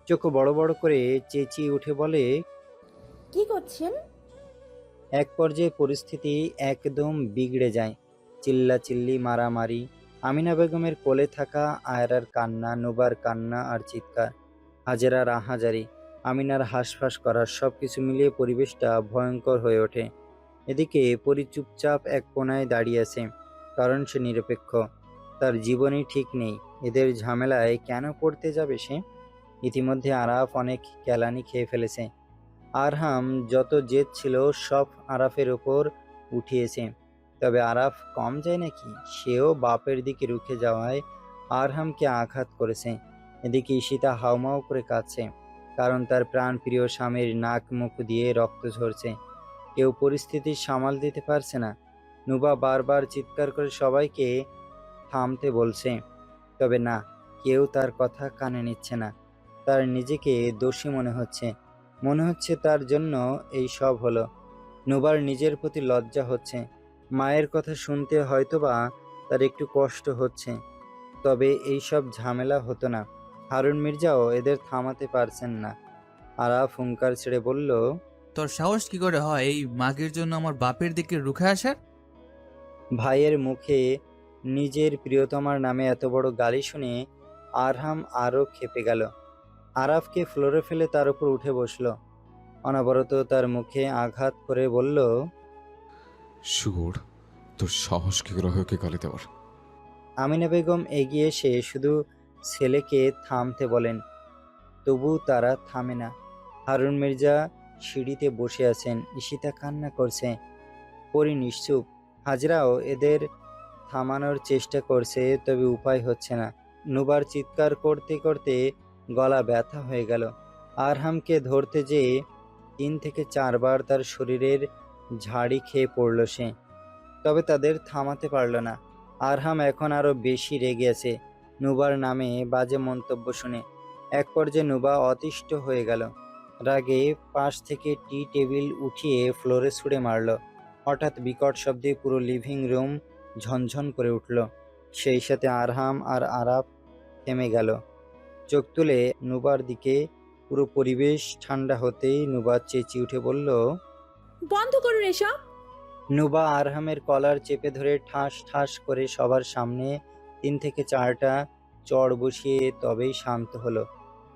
চোখ বড় বড় করে চেঁচিয়ে উঠে বলে। কি করছেন? এক পর্যায়ে পরিস্থিতি একদম বিগড়ে যায়। চিল্লাচিল্লি, মারামারি, আমিনা বেগমের কোলে থাকা আয়রার কান্না, নুবার কান্না আর চিৎকার, হাজেরার আহাজারি, আমিনার হাঁসফাঁস করা, সবকিছু মিলিয়ে পরিবেশটা ভয়ঙ্কর হয়ে ওঠে। এদিকে পরি চুপচাপ এক কোনায় দাঁড়িয়ে আছে, কারণ সে নিরপেক্ষ। তার জীবনই ঠিক নেই, এদের ঝামেলায় কেন পড়তে যাবে সে? ইতিমধ্যে আরাফ অনেক কেলানি খেয়ে ফেলেছে। আরহাম যত জেদ ছিল সব আরাফের ওপর উঠিয়েছে। তবে আরাফ কম যায় নাকি? সেও বাপের দিকে রুখে যাওয়ায় আরহামকে আঘাত করেছে। এদিকে ঈশিতা হাউমাউ করে কাঁদছে, কারণ তার প্রাণপ্রিয় স্বামীর নাক মুখ দিয়ে রক্ত ঝরছে। কেউ পরিস্থিতি সামাল দিতে পারছে না। নুবা বারবার চিৎকার করে সবাইকে থামতে বলছে, তবে না, কেউ তার কথা কানে নিচ্ছে না। তার নিজেকে দোষী মনে হচ্ছে তার জন্য এই সব হলো। নুবার নিজের প্রতি লজ্জা হচ্ছে। মায়ের কথা শুনতে হয়তোবা তার একটু কষ্ট হচ্ছে, তবে এই সব ঝামেলা হতো না। হারুন মির্জাও এদের থামাতে পারছেন না। আরাফ হুঙ্কার ছেড়ে বলল। তোর সাহস কি করে হয় এই মাগের জন্য আমার বাপের দিকে রুখে আসার? ভাইয়ের মুখে নিজের প্রিয়তমার নামে এত বড় গালি শুনে আরহাম আরও ক্ষেপে গেল। আরাফকে ফ্লোরে ফেলে তার উপর উঠে বসলো। অনবরত তার মুখে আঘাত করে বলল, শুয়োর, তোর সাহস কি করে হয় ওকে গালি দেওয়ার? আমিনা বেগম এগিয়ে এসে শুধু ছেলেকে থামতে বলেন, তবু তারা থামে না। হারুন মির্জা সিঁড়িতে বসে আছেন, ঈশিতা কান্না করছে, পরি নিশ্চুপ। হাজরাও এদের থামানোর চেষ্টা করছে, তবে উপায় হচ্ছে না। নুবার চিৎকার করতে করতে গলা ব্যথা হয়ে গেল। আরহামকে ধরতে যেয়ে 3 থেকে 4 বার তার শরীরের ঝাড়ি খেয়ে পড়ল সে, তবে তাদের থামাতে পারল না। আরহাম এখন আরো বেশি রেগে আছে নুবার নামে বাজে মন্তব্য শুনে। এক পর্যায়ে নুবা অতিষ্ঠ হয়ে গেল। রাগে পাশ থেকে টি টেবিল উঠিয়ে ফ্লোরে ছুঁড়ে মারল। হঠাৎ বিকট শব্দে পুরো লিভিং রুম ঝনঝন করে উঠল। সেই সাথে আরহাম আর আরাফ থেমে গেল, চোখ তুলে নুবার দিকে। পুরো পরিবেশ ঠান্ডা হতেই নুবা চেঁচিয়ে উঠে বলল, বন্ধ করুন এসব। নুবা আরহামের কলার চেপে ধরে ঠাস ঠাস করে সবার সামনে 3 থেকে 4টা চড় বসিয়ে তবেই শান্ত হলো।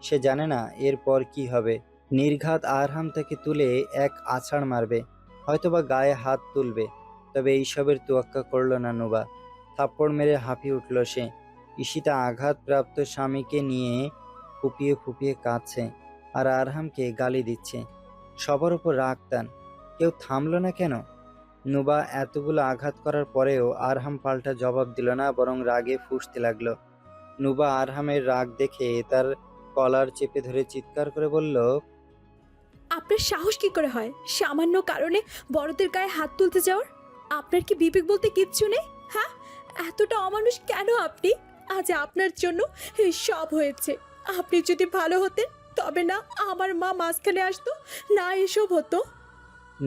সে জানে না এরপর কি হবে। নির্ঘাত আরহাম তাকে তুলে এক আছাড় মারবে, হয়তোবা গায়ে হাত তুলবে, তবে এইসবের তোয়াক্কা করল না নুবা। থাপ্পড় মেরে হাঁপিয়ে উঠল সে। ঈশিতা আঘাতপ্রাপ্ত স্বামীকে নিয়ে ফুপিয়ে ফুপিয়ে কাঁদছে আর আরহামকে গালি দিচ্ছে। সবার উপর রাগ টান, কেউ থামলো না কেন? নুবা এতগুলো আঘাত করার পরেও আরহাম পাল্টা জবাব দিল না, বরং রাগে ফুঁসতে লাগলো। নুবা আরহামের রাগ দেখে তার কলার চেপে ধরে চিৎকার করে বলল, আপনার সাহস কি করে হয় সামান্য কারণে বড়দের গায়ে হাত তুলতে যাওয়ার? আপনার কি বিবেক বলতে কিচ্ছু নেই? হ্যাঁ, এতটা অমানুষ কেন আপনি? আজ আপনার জন্য এই সব হয়েছে। আপনি যদি ভালো হতেন তবে না আমার মা মাঝখানে আসতো, না এসব হতো।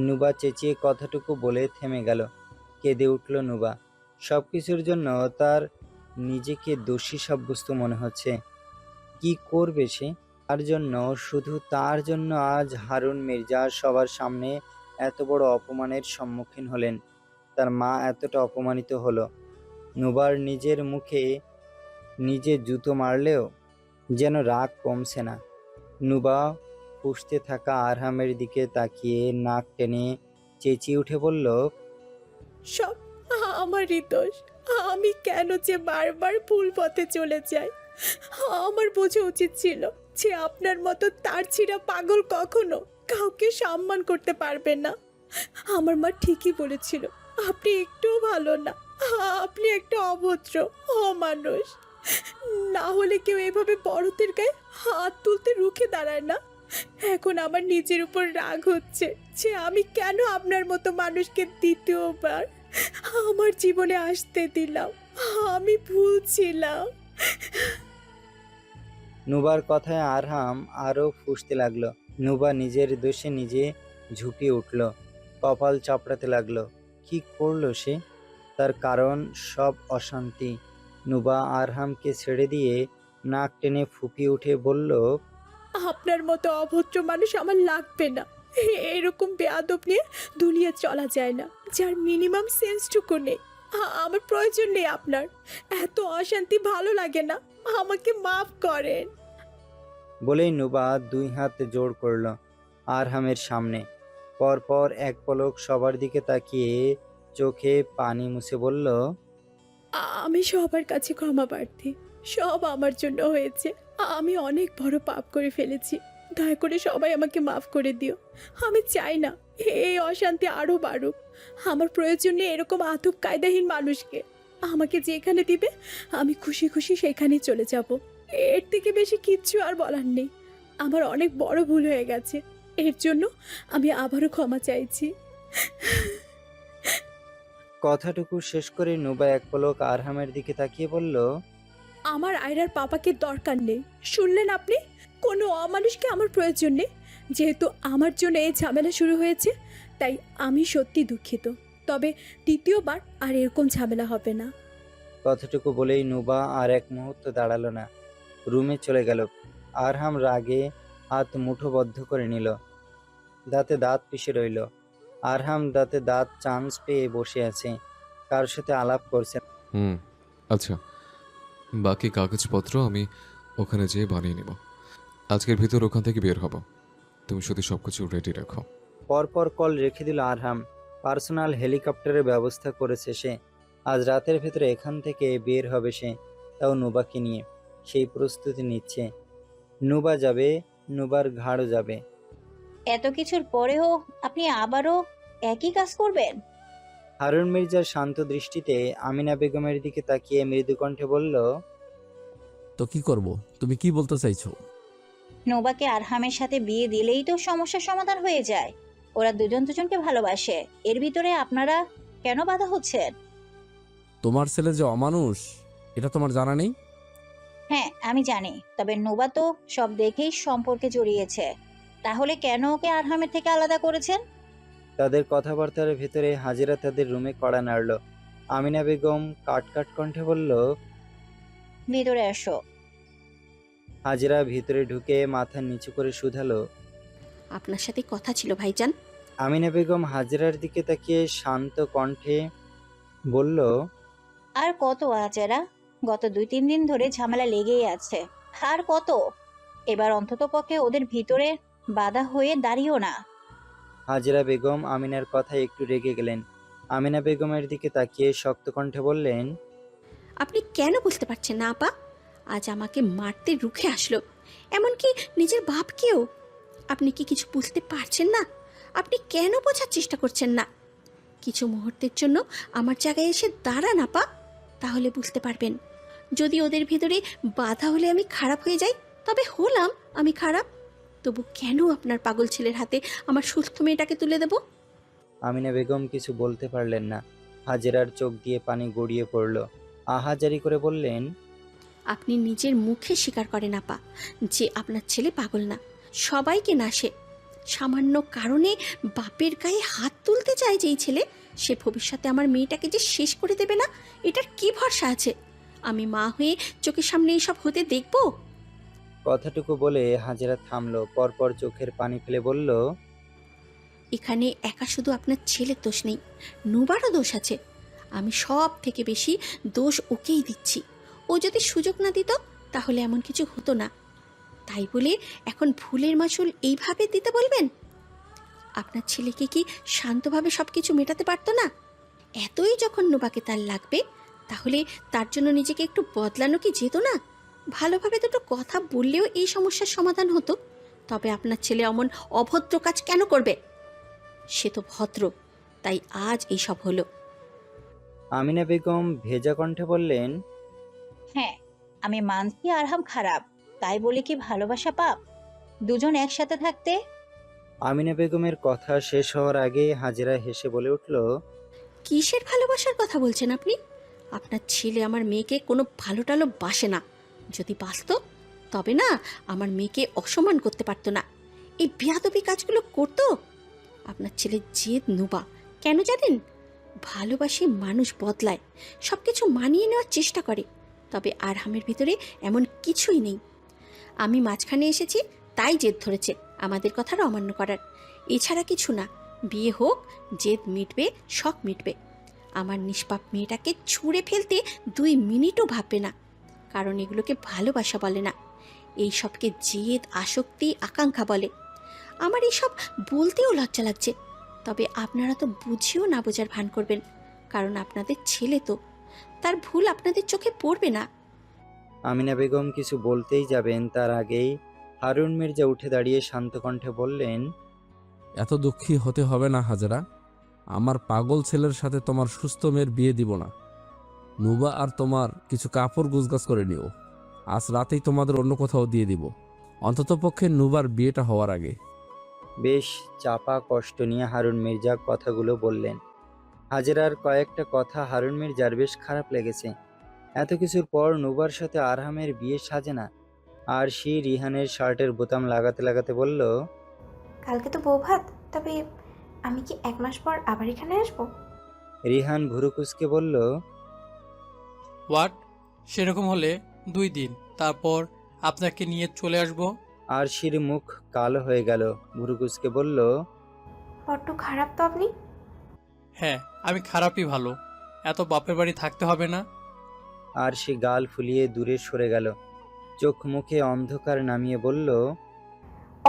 নুবা চেঁচিয়ে কথাটুকু বলে থেমে গেল। কেঁদে উঠল নুবা। সবকিছুর জন্য তার নিজেকে দোষী সাব্যস্ত মনে হচ্ছে। কি করবে সে? তার জন্য, শুধু তার জন্য আজ হারুন মির্জা সবার সামনে এত বড় অপমানের সম্মুখীন হলেন। তার মা এতটা অপমানিত হলো। নুবার নিজের মুখে নিজে জুতো মারলেও যেন রাগ কমছে না। নুবা ফুঁসতে থাকা আরহামের দিকে তাকিয়ে নাক টেনে চেঁচিয়ে উঠে বলল, সব আমারই দোষ। আমি কেন যে বারবার ভুল পথে চলে যাই? আমার বোঝা উচিত ছিল যে আপনার মতো তার ছিঁড়া পাগল কখনো কাউকে সম্মান করতে পারবে না। আমার মা ঠিকই বলেছিল, আপনি একটুও ভালো না, আপনি একটা অভদ্র অমানুষ। না হলে কেউ এভাবে বড়দের গায়ে হাত তুলতে রুখে দাঁড়ায় না। এখন আমার নিজের উপর রাগ হচ্ছে যে আমি কেন আপনার মতো মানুষকে দ্বিতীয়বার আমার জীবনে আসতে দিলাম। আমি ভুল ছিলাম। নুবার কথায় আরহাম আরও ফুঁসতে লাগলো। নুবা নিজের দোষে নিজে ঝুঁকিয়ে উঠল, কপাল চাপড়াতে লাগলো। কি করলো সে? তার কারণ সব অশান্তি। নুবা আরহামকে ছেড়ে দিয়ে নাক টেনে ফুঁপিয়ে উঠে বলল, আপনার মতো অভদ্র মানুষ আমার লাগবে না। এরকম বেয়াদব নিয়ে দুনিয়া চলা যায় না, যার মিনিমাম সেন্সটুকু নেই। আমার প্রয়োজন নেই আপনার। এত অশান্তি ভালো লাগে না, আমাকে মাফ করেন। বলেই নুবা 2 হাত জোড় করল আরহামের সামনে। পরপর এক পলক সবার দিকে তাকিয়ে চোখে পানি মুছে বলল, আমি সবার কাছে ক্ষমা প্রার্থী। সব আমার জন্য হয়েছে। আমি অনেক বড় পাপ করে ফেলেছি। দয়া করে সবাই আমাকে মাফ করে দিও। আমি চাই না এই অশান্তি আরও বাড়ুক। আমার প্রয়োজন নেই এরকম আদব কায়দাহীন মানুষকে। আমাকে যেখানে দিবে আমি খুশি খুশি সেখানেই চলে যাব। এর থেকে বেশি কিচ্ছু আর বলার নেই। আমার অনেক বড় ভুল হয়ে গেছে, এর জন্য আমি আবারও ক্ষমা চাইছি। কথাটুকু শেষ করে নুবা এক পলক আরহামের দিকে তাকিয়ে বলল, আমার আয়রার পাপাকে দরকার নেই। শুনলেন আপনি? কোনো অমানুষকে আমার প্রয়োজন নেই। যেহেতু আমার জন্য এই ঝামেলা শুরু হয়েছে, তাই আমি সত্যি দুঃখিত। তবে দ্বিতীয়বার আর এরকম ঝামেলা হবে না। কথাটুকু বলেই নুবা আর এক মুহূর্ত দাঁড়ালো না, রুমে চলে গেল। আরহাম রাগে হাত মুঠোবদ্ধ করে নিল, দাঁতে দাঁত পিষে রইল। আরহাম দাঁতে দাঁত চান্স পেয়ে বসে আছে, কার সাথে আলাপ করছে। আচ্ছা, বাকি কাগজপত্র আমি ওখানে যেয়ে বানিয়ে নেব। আজকের ভিতর ওখান থেকে বের হব। তুমি শুধু সবকিছু রেডি রাখো। পরপর কল রেখে দিল আরহাম। পার্সোনাল হেলিকপ্টারের ব্যবস্থা করেছে সে। আজ রাতের ভেতরে এখান থেকে বের হবে সে, তাও নুবাকে নিয়ে। সেই প্রস্তুতি নিচ্ছে। নুবা যাবে, নুবার ঘাড়ও যাবে। এত কিছুর পরেও আপনি আবারও একই কাজ করবেন? হারুন মির্জার শান্ত দৃষ্টিতে আমিনা বেগমের দিকে তাকিয়ে মৃদু কণ্ঠে বলল, তো কি করব? তুমি কি বলতে চাইছো? নোবাকে আরহামের সাথে বিয়ে দিলেই তো সমস্যার সমাধান হয়ে যায়। ওরা দুজন দুজনকে ভালোবাসে, এর ভিতরে আপনারা কেন বাধা হচ্ছেন? তোমার ছেলে যে অমানুষ, এটা তোমার জানা নেই? হ্যাঁ, আমি জানি, তবে নোবা তো সব দেখেই সম্পর্কে জড়িয়েছে। তাহলে কেন ওকে আরহামের থেকে আলাদা করেছেন? তাদের কথাবার্তার ভেতরে হাজিরা তাদের রুমে কড়া নাড়ল। আমিনা বেগম কাট কাট কণ্ঠে বলল, ভিতরে এসো। হাজিরা ভিতরে ঢুকে মাথা নিচু করে শুধালো। আপনার সাথে কথা ছিল ভাইজান। আমিনা বেগম হাজিরার দিকে তাকিয়ে শান্ত কণ্ঠে বলল, আর কত আজেরা, গত 2-3 দিন ধরে ঝামেলা লেগেই আছে। আর কত? এবার অন্ততপক্ষে ওদের ভিতরে বাধা হয়ে দাঁড়িও না। হাজিরা বেগম আমিনার কথায় একটু রেগে গেলেন। আমিনা বেগমের দিকে তাকিয়ে শক্ত কণ্ঠে বললেন, আপনি কেন বুঝতে পারছেন না আপা? আজ আমাকে মারতে রুখে আসলো, এমনকি নিজের বাপকেও। আপনি কি কিছু বুঝতে পারছেন না? আপনি কেন বোঝার চেষ্টা করছেন না? কিছু মুহূর্তের জন্য আমার জায়গায় এসে দাঁড়ান আপা, তাহলে বুঝতে পারবেন। যদি ওদের ভিতরে বাধা হলে আমি খারাপ হয়ে যাই, তবে হলাম আমি খারাপ। তবু কেন আপনার পাগল ছেলের হাতে আমার সুস্থ মেয়েটাকে তুলে দেব? আমিনা বেগম কিছু বলতে পারলেন না। হাজিরার চোখ দিয়ে পানি গড়িয়ে পড়ল। আহাজারি করে বললেন, আপনি নিজের মুখে স্বীকার করেন আপা যে আপনার ছেলে পাগল না। সবাইকে না, সে সামান্য কারণে বাপের গায়ে হাত তুলতে চায় যেই ছেলে, সে ভবিষ্যতে আমার মেয়েটাকে যে শেষ করে দেবে না, এটার কি ভরসা আছে? আমি মা হয়ে চোখের সামনে এইসব হতে দেখব? কথাটুকু বলে হাজিরা থামলো। পরপর চোখের পানি ফেলে বলল, এখানে একা শুধু আপনার ছেলের দোষ নেই, নুবারও দোষ আছে। আমি সব থেকে বেশি দোষ ওকেই দিচ্ছি। ও যদি সুযোগ না দিত তাহলে এমন কিছু হতো না। তাই বলে এখন ভুলের মাসুল এইভাবে দিতে বলবেন? আপনার ছেলেকে কি শান্তভাবে সব কিছু মেটাতে পারতো না? এতই যখন নুবাকে তার লাগবে, তাহলে তার জন্য নিজেকে একটু বদলানো কি যেত না? ভালোভাবে দুটো কথা বললেও এই সমস্যার সমাধান হতো। তবে আপনার ছেলে অমন অভদ্র কাজ কেন করবে? সে তো ভদ্র, তাই আজ এইসব হলো। আমিনা বেগম ভেজা কণ্ঠে বললেন, হ্যাঁ, আমি মানছি আরহাম খারাপ, তাই বলে কি ভালোবাসা পাপ? দুজন একসাথে থাকতে? আমিনা বেগমের কথা শেষ হওয়ার আগে হাজিরা হেসে বলে উঠল, কিসের ভালোবাসার কথা বলছেন আপনি? আপনার ছেলে আমার মেয়েকে কোনো ভালো টালো বাসে না। যদি বাসতো তবে না আমার মেয়েকে অসম্মান করতে পারতো না, এই বেয়াদবি কাজগুলো করতো। আপনার ছেলে জেদ নুবা, কেন জানেন? ভালোবাসে মানুষ বদলায়, সব কিছু মানিয়ে নেওয়ার চেষ্টা করে। তবে আরহামের ভিতরে এমন কিছুই নেই। আমি মাঝখানে এসেছি তাই জেদ ধরেছে আমাদের কথার অমান্য করার, এছাড়া কিছু না। বিয়ে হোক, জেদ মিটবে, শখ মিটবে। আমার নিষ্পাপ মেয়েটাকে ছুঁড়ে ফেলতে 2 মিনিটও ভাববে না, কারণ এগুলোকে ভালোবাসা বলে না, এই সবকে জেদ, আসক্তি, আকাঙ্ক্ষা বলে। আমার এইসব বলতেও লজ্জা লাগছে, তবে আপনারা তো বুঝিও না বোঝার ভান করবেন, কারণ আপনাদের ছেলে তো, তার ভুল আপনাদের চোখে পড়বে না। আমিনা বেগম কিছু বলতেই যাবেন, তার আগেই হারুন মির্জা উঠে দাঁড়িয়ে শান্ত কণ্ঠে বললেন, এত দুঃখী হতে হবে না হাজারা। আমার পাগল ছেলের সাথে তোমার সুস্থ মেয়ের বিয়ে দিব না। নুবা আর তোমার কিছু কাপড় গুজগাছ করে নিও। আজ রাতেই তোমাদের অন্য কোথাও দিয়ে দিব, অন্ততপক্ষে নুবার বিয়েটা হওয়ার আগে। বেশ চাপা কষ্ট নিয়ে হারুন মির্জা কথাগুলো বললেন। হাজেরার কয়েকটা কথা হারুন মির্জার বেশ খারাপ লেগেছে। এত কিছুর পর নুবার সাথে আরহামের বিয়ে সাজে না। আর সে রিহানের শার্টের বোতাম লাগাতে লাগাতে বলল, কালকে তো বৌভাত, তবে আমি কি 1 মাস পর আবার এখানে আসবো? রিহান ভুরু কুঁচকে বলল, হোয়াট? সেরকম হলে 2 দিন, তারপর আপনাকে নিয়ে চলে আসব। আর শির মুখ কালো হয়ে গেল। ভুরু কুঁচকে বলল, বড্ড খারাপ তো আপনি। হ্যাঁ, আমি খারাপই ভালো। এত বাপের বাড়ি থাকতে হবে না। আর সে গাল ফুলিয়ে দূরে সরে গেল। চোখ মুখে অন্ধকার নামিয়ে বলল,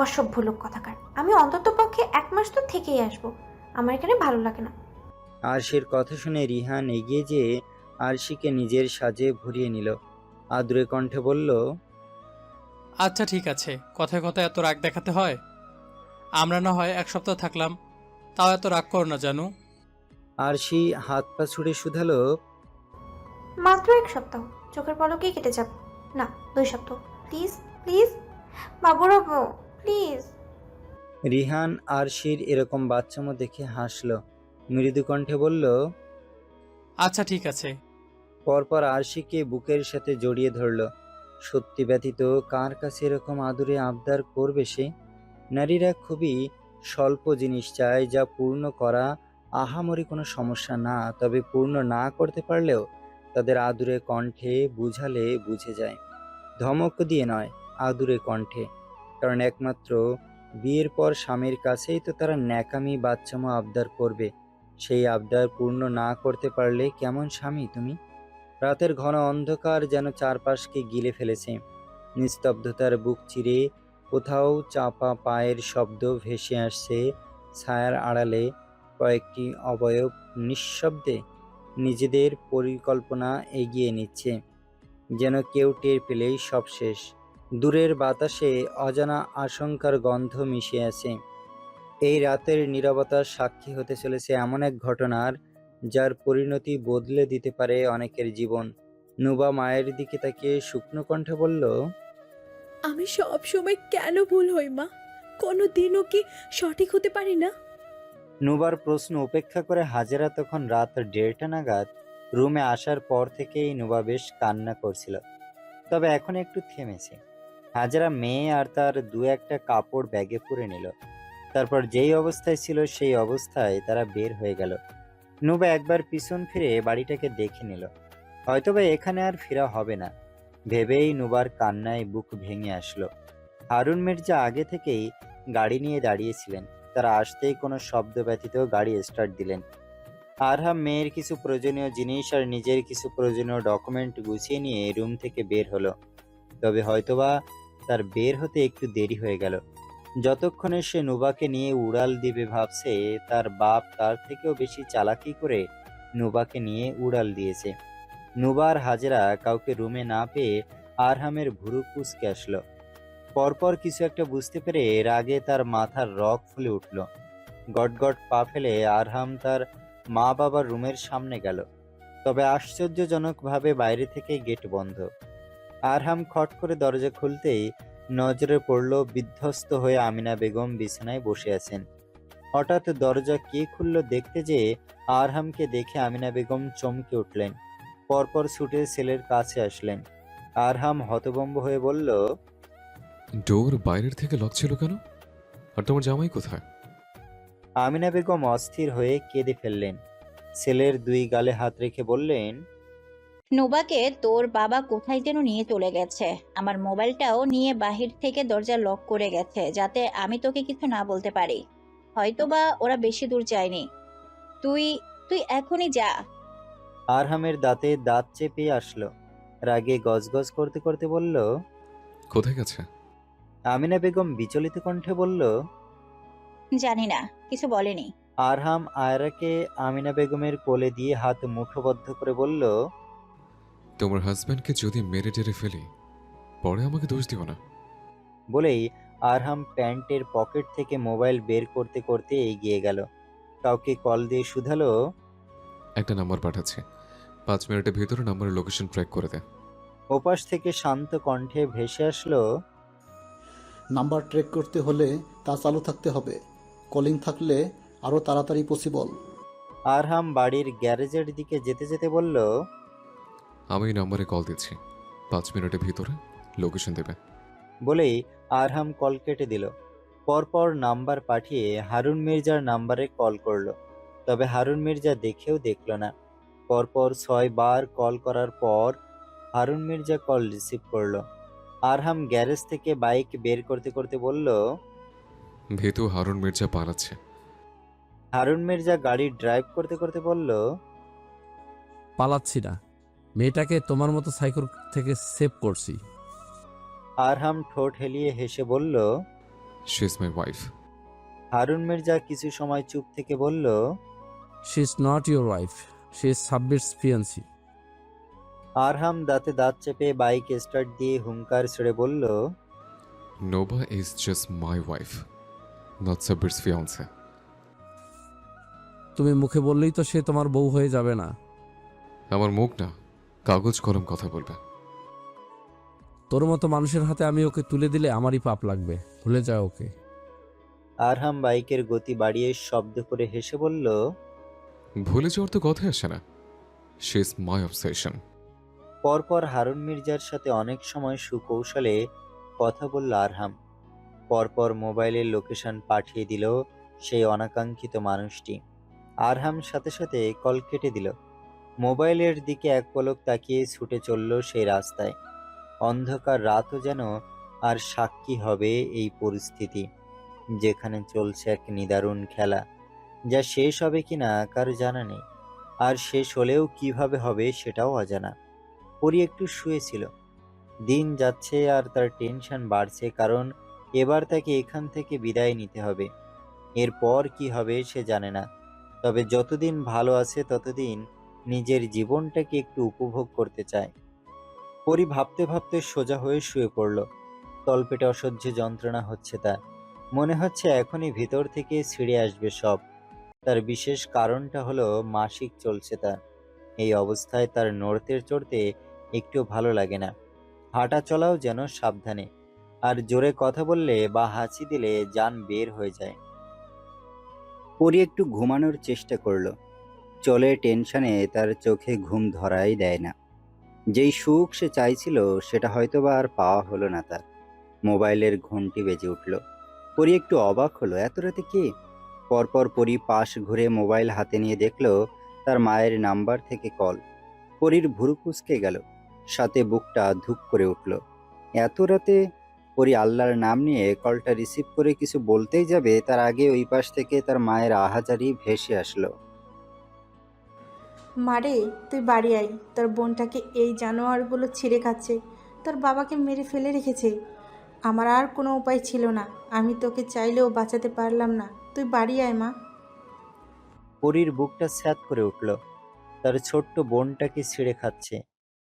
অসভ্য লোক কথাকার। আমি অন্তত পক্ষে 1 মাস তো থেকেই আসবো। আমার এখানে ভালো লাগে না। আরশির কথা শুনে রিহান এগিয়ে যেয়ে আরশিকে নিজের সাজে ভরিয়ে নিল। আদুরে কণ্ঠে বলল, আচ্ছা ঠিক আছে, কথায় কথায় এত রাগ দেখাতে হয়? আমরা না হয় 1 সপ্তাহ থাকলাম, তাও এত রাগ করো না জানু। আরশি হাত পা ছুড়ে শুধালো, মাত্র 1 সপ্তাহ, চোখের পলকেই কেটে যাবে। না, 2 সপ্তাহ, প্লিজ প্লিজ। বাবুরাবু, প্লিজ। রিহান আরশির এরকম বাচ্চামো দেখে হাসলো, মৃদু কণ্ঠে বলল। আচ্ছা ঠিক আছে। পরপর আরশিকে বুকের সাথে জড়িয়ে ধরল। সত্যি ব্যতীত কার কাছে এরকম আদুরে আবদার করবে সে? নারীরা খুবই স্বল্প জিনিস চায়, যা পূর্ণ করা আহামরি কোনো সমস্যা না, তবে পূর্ণ না করতে পারলেও তাদের আদুরে কণ্ঠে বুঝালে বুঝে যায়। ধমক দিয়ে নয়, আদুরে কণ্ঠে। কারণ একমাত্র বিয়ের পর স্বামীর কাছেই তো তারা ন্যাকামি বাচ্চামো আবদার করবে। সেই আবদার পূর্ণ না করতে পারলে কেমন স্বামী তুমি? রাতের ঘন অন্ধকার যেন চারপাশকে গিলে ফেলেছে। নিস্তব্ধতার বুক চিরে কোথাও চাপা পায়ের শব্দ ভেসে আসছে। ছায়ার আড়ালে কয়েকটি অবয়ব নিঃশব্দে নিজেদের পরিকল্পনা এগিয়ে নিচ্ছে, যেন কেউ টের পেলেই সব শেষ। দূরের বাতাসে অজানা আশঙ্কার গন্ধ মিশে আছে। এই রাতের নীরবতার সাক্ষী হতে চলেছে এমন এক ঘটনার, যার পরিণতি বদলে দিতে পারে অনেকের জীবন। নুবা মায়ের দিকে তাকিয়ে শুকনো কণ্ঠে বলল, আমি সব সময় কেন ভুল হই মা? কোনো দিনও কি সঠিক হতে পারি না? নুবার প্রশ্ন উপেক্ষা করে হাজেরা তখন রাত 1:30 নাগাদ রুমে আসার পর থেকেই নুবা বেশ কান্না করছিল, তবে এখন একটু থেমেছে। হাজেরা মেয়ে আর তার 2-1টা কাপড় ব্যাগে পুরে নিল। তারপর যেই অবস্থায় ছিল সেই অবস্থায় তারা বের হয়ে গেল। নুবা একবার পিছন ফিরে বাড়িটাকে দেখে নিল। হয়তোবা এখানে আর ফেরা হবে না ভেবেই নুবার কান্নায় বুক ভেঙে আসলো। হারুন মির্জা আগে থেকেই গাড়ি নিয়ে দাঁড়িয়েছিলেন। তারা আসতেই কোনো শব্দ ব্যতীত গাড়ি স্টার্ট দিলেন। আরহাম মেয়ের কিছু প্রয়োজনীয় জিনিস আর নিজের কিছু প্রয়োজনীয় ডকুমেন্ট গুছিয়ে নিয়ে রুম থেকে বের হলো। তবে হয়তোবা তার বের হতে একটু দেরি হয়ে গেল। যতক্ষণে সে নুবাকে নিয়ে উড়াল দিবে ভাবছে, তার বাপ তার থেকেও বেশি চালাকি করে নুবাকে নিয়ে উড়াল দিয়েছে। নুবা আর হাজেরা কাউকে রুমে না পেয়ে আরহামের ভুরু কুঁচকে আসলো। পরপর কিছু একটা বুঝতে পেরে রাগে তার মাথার রগ ফুলে উঠল। গটগট পা ফেলে আরহাম তার মা বাবার রুমের সামনে গেল। তবে আশ্চর্যজনকভাবে বাইরে থেকে গেট বন্ধ। আরহাম খট করে দরজা খুলতেই নজরে পড়ল বিধ্বস্ত হয়ে আমিনা বেগম বিছানায় বসে আছেন। হঠাৎ দরজা কে খুলল দেখতে যেয়ে আরহামকে দেখে আমিনা বেগম চমকে উঠলেন। পরপর ছুটে ছেলের কাছে আসলেন। আরহাম হতভম্ব হয়ে বলল, ডোর বাইরের থেকে লক ছিল কেন? আর তোমার জামাই কোথায়? আমিনা বেগম অস্থির হয়ে কেঁদে ফেললেন। ছেলের 2 গালে হাত রেখে বললেন, নোবাকে তোর বাবা কোথায় যেন নিয়ে চলে গেছে। আমার মোবাইলটাও নিয়ে বাহির থেকে দরজা লক করে গেছে, যাতে আমি তোকে কিছু না বলতে পারি। হয়তোবা ওরা বেশি দূর যায়নি। তুই তুই এখনই যা। আরহামের দাঁতে দাঁত চেপে আসলো। রাগে গজগজ করতে করতে বলল। কোথায় গেছে? আমিনা বেগম বিচলিত কণ্ঠে বলল। জানি না, কিছু বলেনি। আরহাম আয়রাকে আমিনা বেগমের কোলে দিয়ে হাত মুঠোবদ্ধ করে বলল, তোমার হাজব্যান্ডকে যদি মেরে টেরে ফেলি, পরে আমাকে দোষ দিও না। বলেই আরহাম প্যান্টের পকেট থেকে মোবাইল বের করতে করতে এগিয়ে গেল। কাউকে কল দিয়ে শুধালো, একটা নাম্বার পাঠাচ্ছে, 5 মিনিটের ভিতরে নাম্বারের লোকেশন ট্র্যাক করে দে। ওপাশ থেকে শান্ত কণ্ঠে ভেসে আসলো, নাম্বার ট্র্যাক করতে হলে তা চালু থাকতে হবে। কলিং থাকলে আরও তাড়াতাড়ি পসিবল। আরহাম বাড়ির গ্যারেজের দিকে যেতে যেতে বলল, আমি এই নাম্বারে কল দিচ্ছি, 5 মিনিটের ভিতরে লোকেশন দেবে। বলেই আরহাম কল কেটে দিল। পরপর নাম্বার পাঠিয়ে হারুন মির্জার নাম্বারে কল করলো। তবে হারুন মির্জা দেখেও দেখল না। পরপর 6 বার কল করার পর হারুন মির্জা কল রিসিভ করলো। আরহাম গ্যারেজ থেকে বাইক বের করতে করতে বলল, ভেতু হারুন মির্জা পালাচ্ছে। হারুন মির্জা গাড়ি ড্রাইভ করতে করতে বলল, পালাচ্ছি না, মেয়েটাকে তোমার মতো সাইকোর থেকে সেভ করছি। আরহাম ঠোঁট হেলিয়ে হেসে বলল। She is my wife. Harun Mirza কিছু সময় চুপ থেকে বলল। She is not your wife, she is Sabbir's fiancee. Arham দাঁতে দাঁত চেপে বাইক স্টার্ট দিয়ে হুঙ্কার ছেড়ে বলল। Nova is just my wife, not Sabbir's fiancee. তুমি মুখে বললেই তো সে তোমার বউ হয়ে যাবে না। আমার মুখ না, কাগজ কলম কথা বলবে। তোর মতো মানুষের হাতে আমি ওকে তুলে দিলে আমারই পাপ লাগবে, ভুলে যা ওকে। আরহাম বাইকের গতি বাড়িয়ে শব্দ করে হেসে বলল। ভুলে যাওয়ার তো কথা আসে না। She is my obsession. পরপর হারুন মির্জার সাথে অনেক সময় সুকৌশলে কথা বলল আরহাম। পরপর মোবাইলের লোকেশন পাঠিয়ে দিল সেই অনাকাঙ্ক্ষিত মানুষটি। আরহাম সাথে সাথে কল কেটে দিল। মোবাইলের দিকে এক পলক তাকিয়ে ছুটে চলল সেই রাস্তায়। অন্ধকার রাতও যেন আর সাক্ষী হবে এই পরিস্থিতি, যেখানে চলছে এক নিদারুণ খেলা, যা শেষ হবে কিনা কার জানা নেই, আর শেষ হলেও কিভাবে হবে সেটাও অজানা। পরি একটু শুয়েছিল। দিন যাচ্ছে আর তার টেনশন বাড়ছে, কারণ এবার তাকে এখান থেকে বিদায় নিতে হবে। এরপর কি হবে সে জানে না। তবে যতদিন ভালো আছে ততদিন নিজের জীবনটাকে একটু উপভোগ করতে চায়। পরি ভাবতে ভাবতে সোজা হয়ে শুয়ে পড়ল। তলপেটে অসহ্য যন্ত্রণা হচ্ছে তার। মনে হচ্ছে এখনই ভিতর থেকে ছিঁড়ে আসবে সব। তার বিশেষ কারণটা হলো মাসিক চলছে তার। এই অবস্থায় তার নড়তে চড়তে একটু ভালো লাগে না। হাঁটা চলাও যেন সাবধানে, আর জোরে কথা বললে বা হাঁচি দিলে জান বের হয়ে যায়। পরি একটু ঘুমানোর চেষ্টা করলো। চলে টেনশনে তার চোখে ঘুম ধরাই দেয় না। যেই সুখ সে চাইছিল সেটা হয়তোবা আর পাওয়া হলো না তার। মোবাইলের ঘন্টি বেজে উঠল। পরি একটু অবাক হলো, এত রাতে কে? পরপর পরি পাশ ঘুরে মোবাইল হাতে নিয়ে দেখলো তার মায়ের নাম্বার থেকে কল। পরির ভুরু কুঁচকে গেল, সাথে বুকটা ধুক করে উঠল। এত রাতে? পরি আল্লাহর নাম নিয়ে কলটা রিসিভ করে কিছু বলতেই যাবে, তার আগে ওই পাশ থেকে তার মায়ের আহাজারি ভেসে আসলো। মারে, তুই বাড়ি আয়, তোর বোনটাকে এই জানোয়ারগুলো ছিঁড়ে খাচ্ছে, তোর বাবাকে মেরে ফেলে রেখেছে। আমার আর কোনো উপায় ছিল না, আমি তোকে চাইলেও বাঁচাতে পারলাম না, তুই বাড়ি আয় মা। পরির বুকটা স্যাঁত করে উঠল। তার ছোট্ট বোনটাকে ছিঁড়ে খাচ্ছে।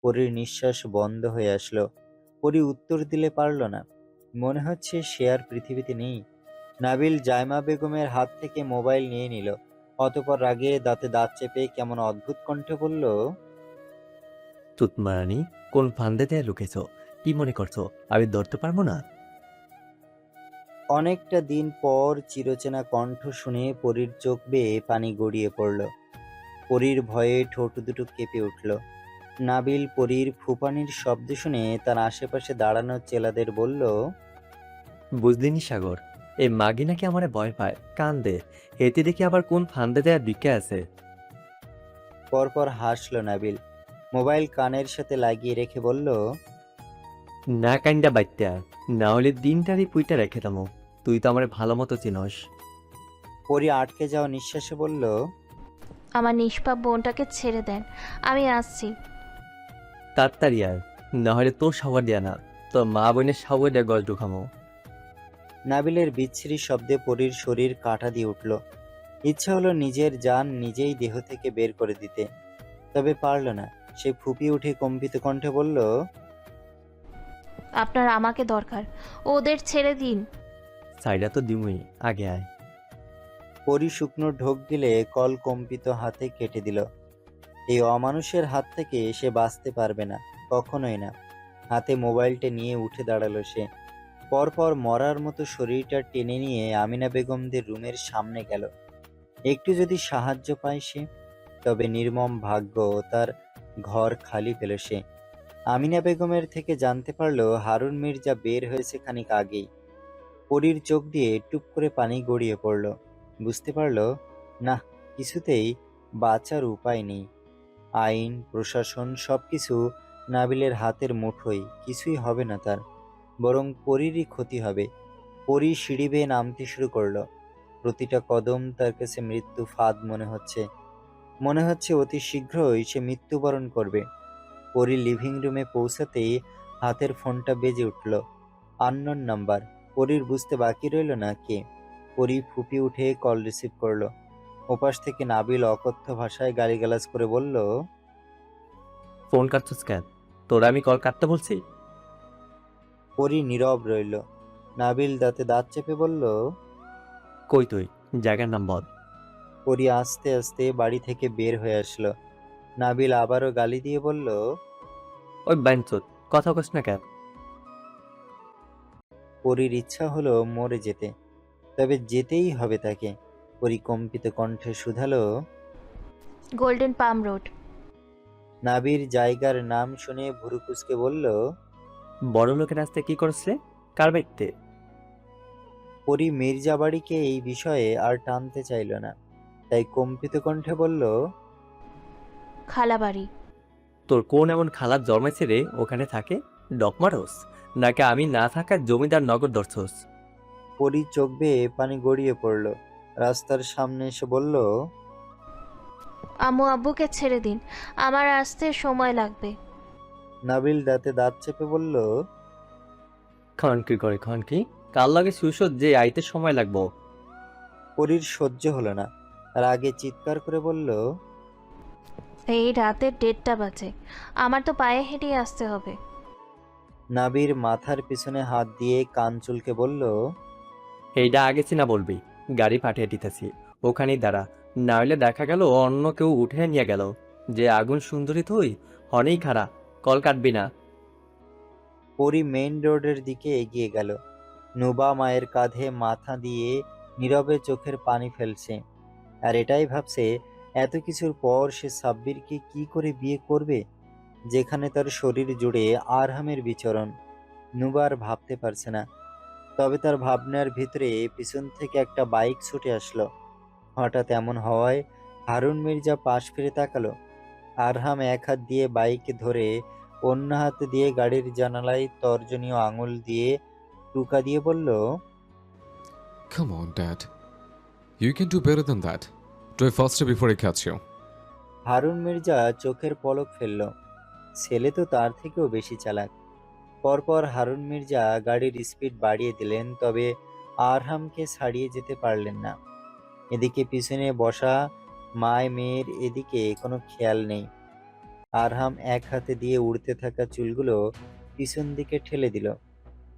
পরির নিঃশ্বাস বন্ধ হয়ে আসলো। পরি উত্তর দিলে পারল না। মনে হচ্ছে সে আর পৃথিবীতে নেই। নাবিল জায়মা বেগমের হাত থেকে মোবাইল নিয়ে নিল। অতঃপর রাগে দাঁতে দাঁত চেপে কেমন অদ্ভুত কণ্ঠে বলল। তুতমারানি, কোন ফান্দেতে লুকেছ? কি মনে করছো আমি ধরতে পারবো না? অনেকটা দিন পর চিরচেনা কণ্ঠ শুনে পরীর চোখ বেয়ে পানি গড়িয়ে পড়ল। পরীর ভয়ে ঠোঁট দুটো কেঁপে উঠল। নাবিল পরীর ফুপানির শব্দ শুনে তার আশেপাশে দাঁড়ানো চেলাদের বলল। বুঝলিনি সাগর, এই মাগি নাকি আমারে ভয় পায়, কান্দে, এতে দেখি আবার কোন ফান্দে দেয়া দিকে আছে। পরপর হাসল নাবিল। মোবাইল কানের সাথে লাগিয়ে রেখে বলল। না কাইন্ডা বাইত্যা, না হলে দিনটারই পুইটা রেখে দামো। তুই তো আমার ভালো মতো চিনস। পরী আটকে যাওয়া নিঃশ্বাসে বলল। আমার নিষ্পাপ বোনটাকে ছেড়ে দেন, আমি আসছি। তাড়াতাড়ি আর, না হলে তোর সাওয়ার দেয়া না, তোর মা বোনের সাওয়ার দেয়া গজ ঢুকামো। নাবিলের বিচ্ছিরি শব্দে পরীর শরীর কাঁটা দিয়ে উঠল। ইচ্ছা হলো নিজের জান নিজেই দেহ থেকে বের করে দিতে, তবে পারল না। সে ফুপিয়ে উঠে কম্পিত কণ্ঠে বলল। আপনার আমাকে দরকার, ওদের ছেড়ে দিন। সাইডা তো দিমুই, আগে আয়। পরী শুকনো ঢোক গিলে কল কম্পিত হাতে কেটে দিল। এই অমানুষের হাত থেকে সে বাঁচতে পারবে না, কখনোই না। হাতে মোবাইলটা নিয়ে উঠে দাঁড়ালো সে। পরপর মরার মতো শরীরটা টেনে নিয়ে আমিনা বেগমদের রুমের সামনে গেল। একটু যদি সাহায্য পায় সে, তবে নির্মম ভাগ্য, তার ঘর খালি পেল সে। আমিনা বেগমের থেকে জানতে পারলো হারুন মির্জা বের হয়েছে খানিক আগেই। পরীর চোখ দিয়ে টুপ করে পানি গড়িয়ে পড়ল। বুঝতে পারলো না, কিছুতেই বাঁচার উপায় নেই। আইন প্রশাসন সবকিছু নাবিলের হাতের মুঠোয়, কিছুই হবে না তার, বরং পরীরই ক্ষতি হবে। পরী সিঁড়ি বেয়ে নামতে শুরু করলো। প্রতিটা কদম তার কাছে মৃত্যু ফাঁদ মনে হচ্ছে। মনে হচ্ছে অতি শীঘ্রই সে মৃত্যুবরণ করবে। পরি লিভিং রুমে পৌঁছাতেই হাতের ফোনটা বেজে উঠল। Unknown number. পরির বুঝতে বাকি রইল না কে। পরি ফুপি উঠে কল রিসিভ করলো। ওপাশ থেকে নাবিল অকথ্য ভাষায় গালিগালাজ করে বলল, ফোন কাটছিস কেন? তোরা আমি কল কাটতে বলছি? পরি নীরব রইল। নাবিল দাঁতে দাঁত চেপে বলল, কই তুই? জায়গার নাম বল। পরি আস্তে আস্তে বাড়ি থেকে বের হয়ে আসলো। নাবিল আবারও গালি দিয়ে বলল, ওই বাইনচোদ, কথা কস না কেন? পরির ইচ্ছা হলো মরে যেতে, তবে যেতেই হবে তাকে। পরি কম্পিত কণ্ঠে শুধালো, গোল্ডেন পাম রোড। নাবির জায়গার নাম শুনে ভুরুকুসকে বলল, বড় লোকের রাস্তায় কি করছে? কার বাড়িতে? পরি মির্জাবাড়িকে এই বিষয়ে আর টানতে চাইল না, তাই কম্পিত কণ্ঠে বলল, খালাবাড়ি। তোর কোন এমন খালার জন্মেছে রে ওখানে থাকে? ডকমারোস নাকি আমি না থাকার জমিদার নগর দর্শস? পরি চোখ বেয়ে পানি গড়িয়ে পড়ল। রাস্তার সামনে এসে বলল, আম্মু আব্বুকে ছেড়ে দিন, আমার আসতে সময় লাগবে। নাবিল দাঁতে দাঁত চেপে বলল, খনকি করে খনকি, কাল লাগে সুসদ যে আইতে সময় লাগবো। পরির সহ্য হলো না, রাগে চিৎকার করে বলল, এই রাতের 1:30 বাজে, আমার তো পায়ে হেঁটে আসতে হবে। নাবির মাথার পিছনে হাত দিয়ে কান চুলকে বলল, এইটা আগে চিনা বলবি, গাড়ি পাঠিয়ে দিতেছি, ওখানেই দাঁড়া, না হলে দেখা গেল অন্য কেউ উঠে নিয়ে গেল। যে আগুন সুন্দরী তুই, হনেই খাড়া, কল কাটবি না। পরি মেইন রোডের দিকে এগিয়ে গেল। নুবা মায়ের কাঁধে মাথা দিয়ে নীরবে চোখের পানি ফেলছে, আর এটাই ভাবছে এত কিছুর পর সে সাব্বিরকে কি করে বিয়ে করবে, যেখানে তার শরীর জুড়ে আরহামের বিচরণ। নুবা আর ভাবতে পারছে না। তবে তার ভাবনার ভিতরে পিছন থেকে একটা বাইক ছুটে আসলো। হঠাৎ এমন হওয়ায় হারুন মির্জা পাশ ফিরে তাকালো। আরহাম এক হাত দিয়ে বাইক ধরে অন্য হাত দিয়ে গাড়ির জানালায় তর্জনীয় আঙুল দিয়ে টুকা দিয়ে বলল, Come on, Dad. You can do better than that. Drive faster before I catch you. Harun Mirza চোখের পলক ফেলল। ছেলে তো তার থেকেও বেশি চালাক। পরপর হারুন মির্জা গাড়ির স্পিড বাড়িয়ে দিলেন, তবে আরহামকে ছাড়িয়ে যেতে পারলেন না। এদিকে পিছনে বসা মায় মেয়ের এদিকে কোনো খেয়াল নেই। আরহাম এক হাতে দিয়ে উড়তে থাকা চুলগুলো পিছন দিকে ঠেলে দিল।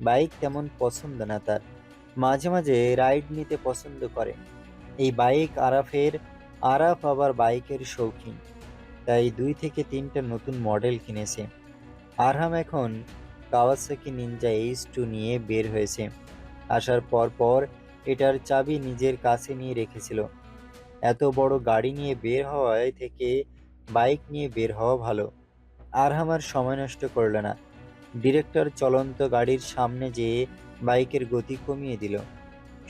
বাইক তেমন পছন্দ না তার, মাঝে মাঝে রাইড নিতে পছন্দ করে। এই বাইক আরাফের, আরাফ আবার বাইকের শৌখিন, তাই 2 থেকে 3টা নতুন মডেল কিনেছে। আরহাম এখন কাওয়াসাকি নিনজা H2 নিয়ে বের হয়েছে। আসার পর এটার চাবি নিজের কাছে নিয়ে রেখেছিল। এত বড় গাড়ি নিয়ে বের হওয়ায় থেকে বাইক নিয়ে বের হওয়া ভালো। আরহাম আর সময় নষ্ট করল না, ডিরেক্টর চলন্ত গাড়ির সামনে যেয়ে বাইকের গতি কমিয়ে দিল।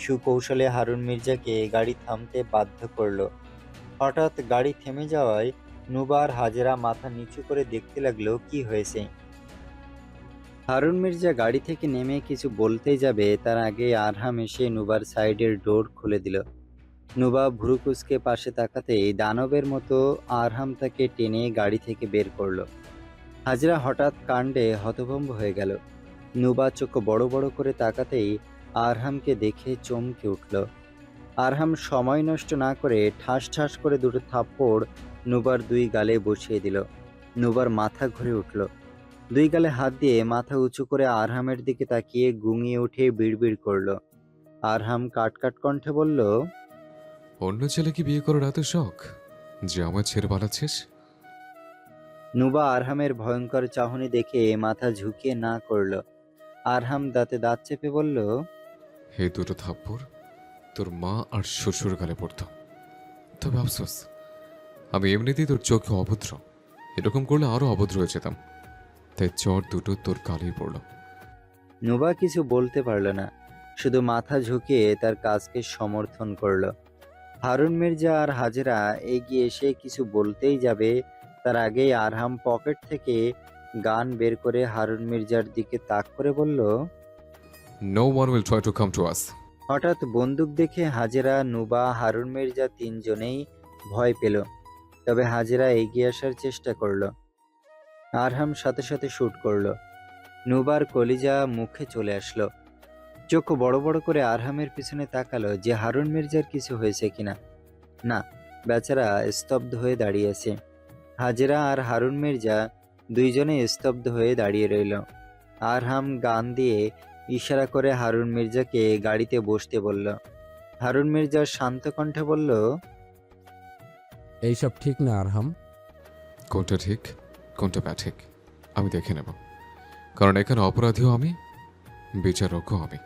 সুকৌশলে হারুন মির্জাকে গাড়ি থামতে বাধ্য করলো। হঠাৎ গাড়ি থেমে যাওয়ায় নুবার হাজেরা মাথা নিচু করে দেখতে লাগলো কি হয়েছে। হারুন মির্জা গাড়ি থেকে নেমে কিছু বলতেই যাবে, তার আগে আরহাম এসে নুবার সাইডের ডোর খুলে দিল। নুবা ভুরুকুসকে পাশে তাকাতেই দানবের মতো আরহাম তাকে টেনে গাড়ি থেকে বের করলো। হাজরা হঠাৎ কাণ্ডে হতভম্ব হয়ে গেল। নুবা চোখ বড় বড় করে তাকাতেই আরহামকে দেখে চমকে উঠল। আরহাম সময় নষ্ট না করে ঠাস ঠাস করে 2টো থাপ্পড় নুবার 2 গালে বসিয়ে দিল। নুবার মাথা ঘুরে উঠল। 2 গালে হাত দিয়ে মাথা উঁচু করে আরহামের দিকে তাকিয়ে গুঙিয়ে উঠে বিড়বিড় করল। আরহাম কাটকাট কণ্ঠে বলল, অন্য ছেলেকে বিয়ে করার এত শখ যে আমার ছেড়ে পালাচ্ছিস? নুবা আরহামের ভয়ঙ্কর চাহনি দেখে মাথা ঝুঁকিয়ে না করল। আরহাম দাঁতে দাঁত চেপে বলল, এই 2টো থাপ্পড় তোর মা আর শ্বশুর গালে পড়তো। তবে আফসোস, আমি এমনিতেই তোর চোখে অভদ্র, এরকম করলে আরো অভদ্র হয়ে যেতাম, তাই চর 2টো তোর গালেই পড়ল। নুবা কিছু বলতে পারল না, শুধু মাথা ঝুঁকিয়ে তার কাজকে সমর্থন করল। হারুন মির্জা আর হাজেরা এগিয়ে এসে কিছু বলতেই যাবে, তার আগেই আরহাম পকেট থেকে গান বের করে হারুন মির্জার দিকে তাক করে বলল, No one will try to come to us. হঠাৎ বন্দুক দেখে হাজেরা, নুবা, হারুন মির্জা 3 জনেই ভয় পেল। তবে হাজেরা এগিয়ে আসার চেষ্টা করল। আরহাম সাথে সাথে শ্যুট করলো। নুবার কলিজা মুখে চলে আসলো। চোখ বড় বড় করে আরহামের পিছনে তাকালো যে হারুন মির্জার কিছু হয়েছে কিনা। না, বেচারা স্তব্ধ হয়ে দাঁড়িয়েছে। হাজেরা আর হারুন মির্জা দুইজনে স্তব্ধ হয়ে দাঁড়িয়ে রইল। আরহাম গান দিয়ে ইশারা করে হারুন মির্জাকে গাড়িতে বসতে বলল। হারুন মির্জা শান্ত কণ্ঠে বলল, এইসব ঠিক না আরহাম। কোনটা ঠিক কোনটা ব্যাঠিক আমি দেখে নেব, কারণ এখানে অপরাধীও আমি, বিচারকও আমি।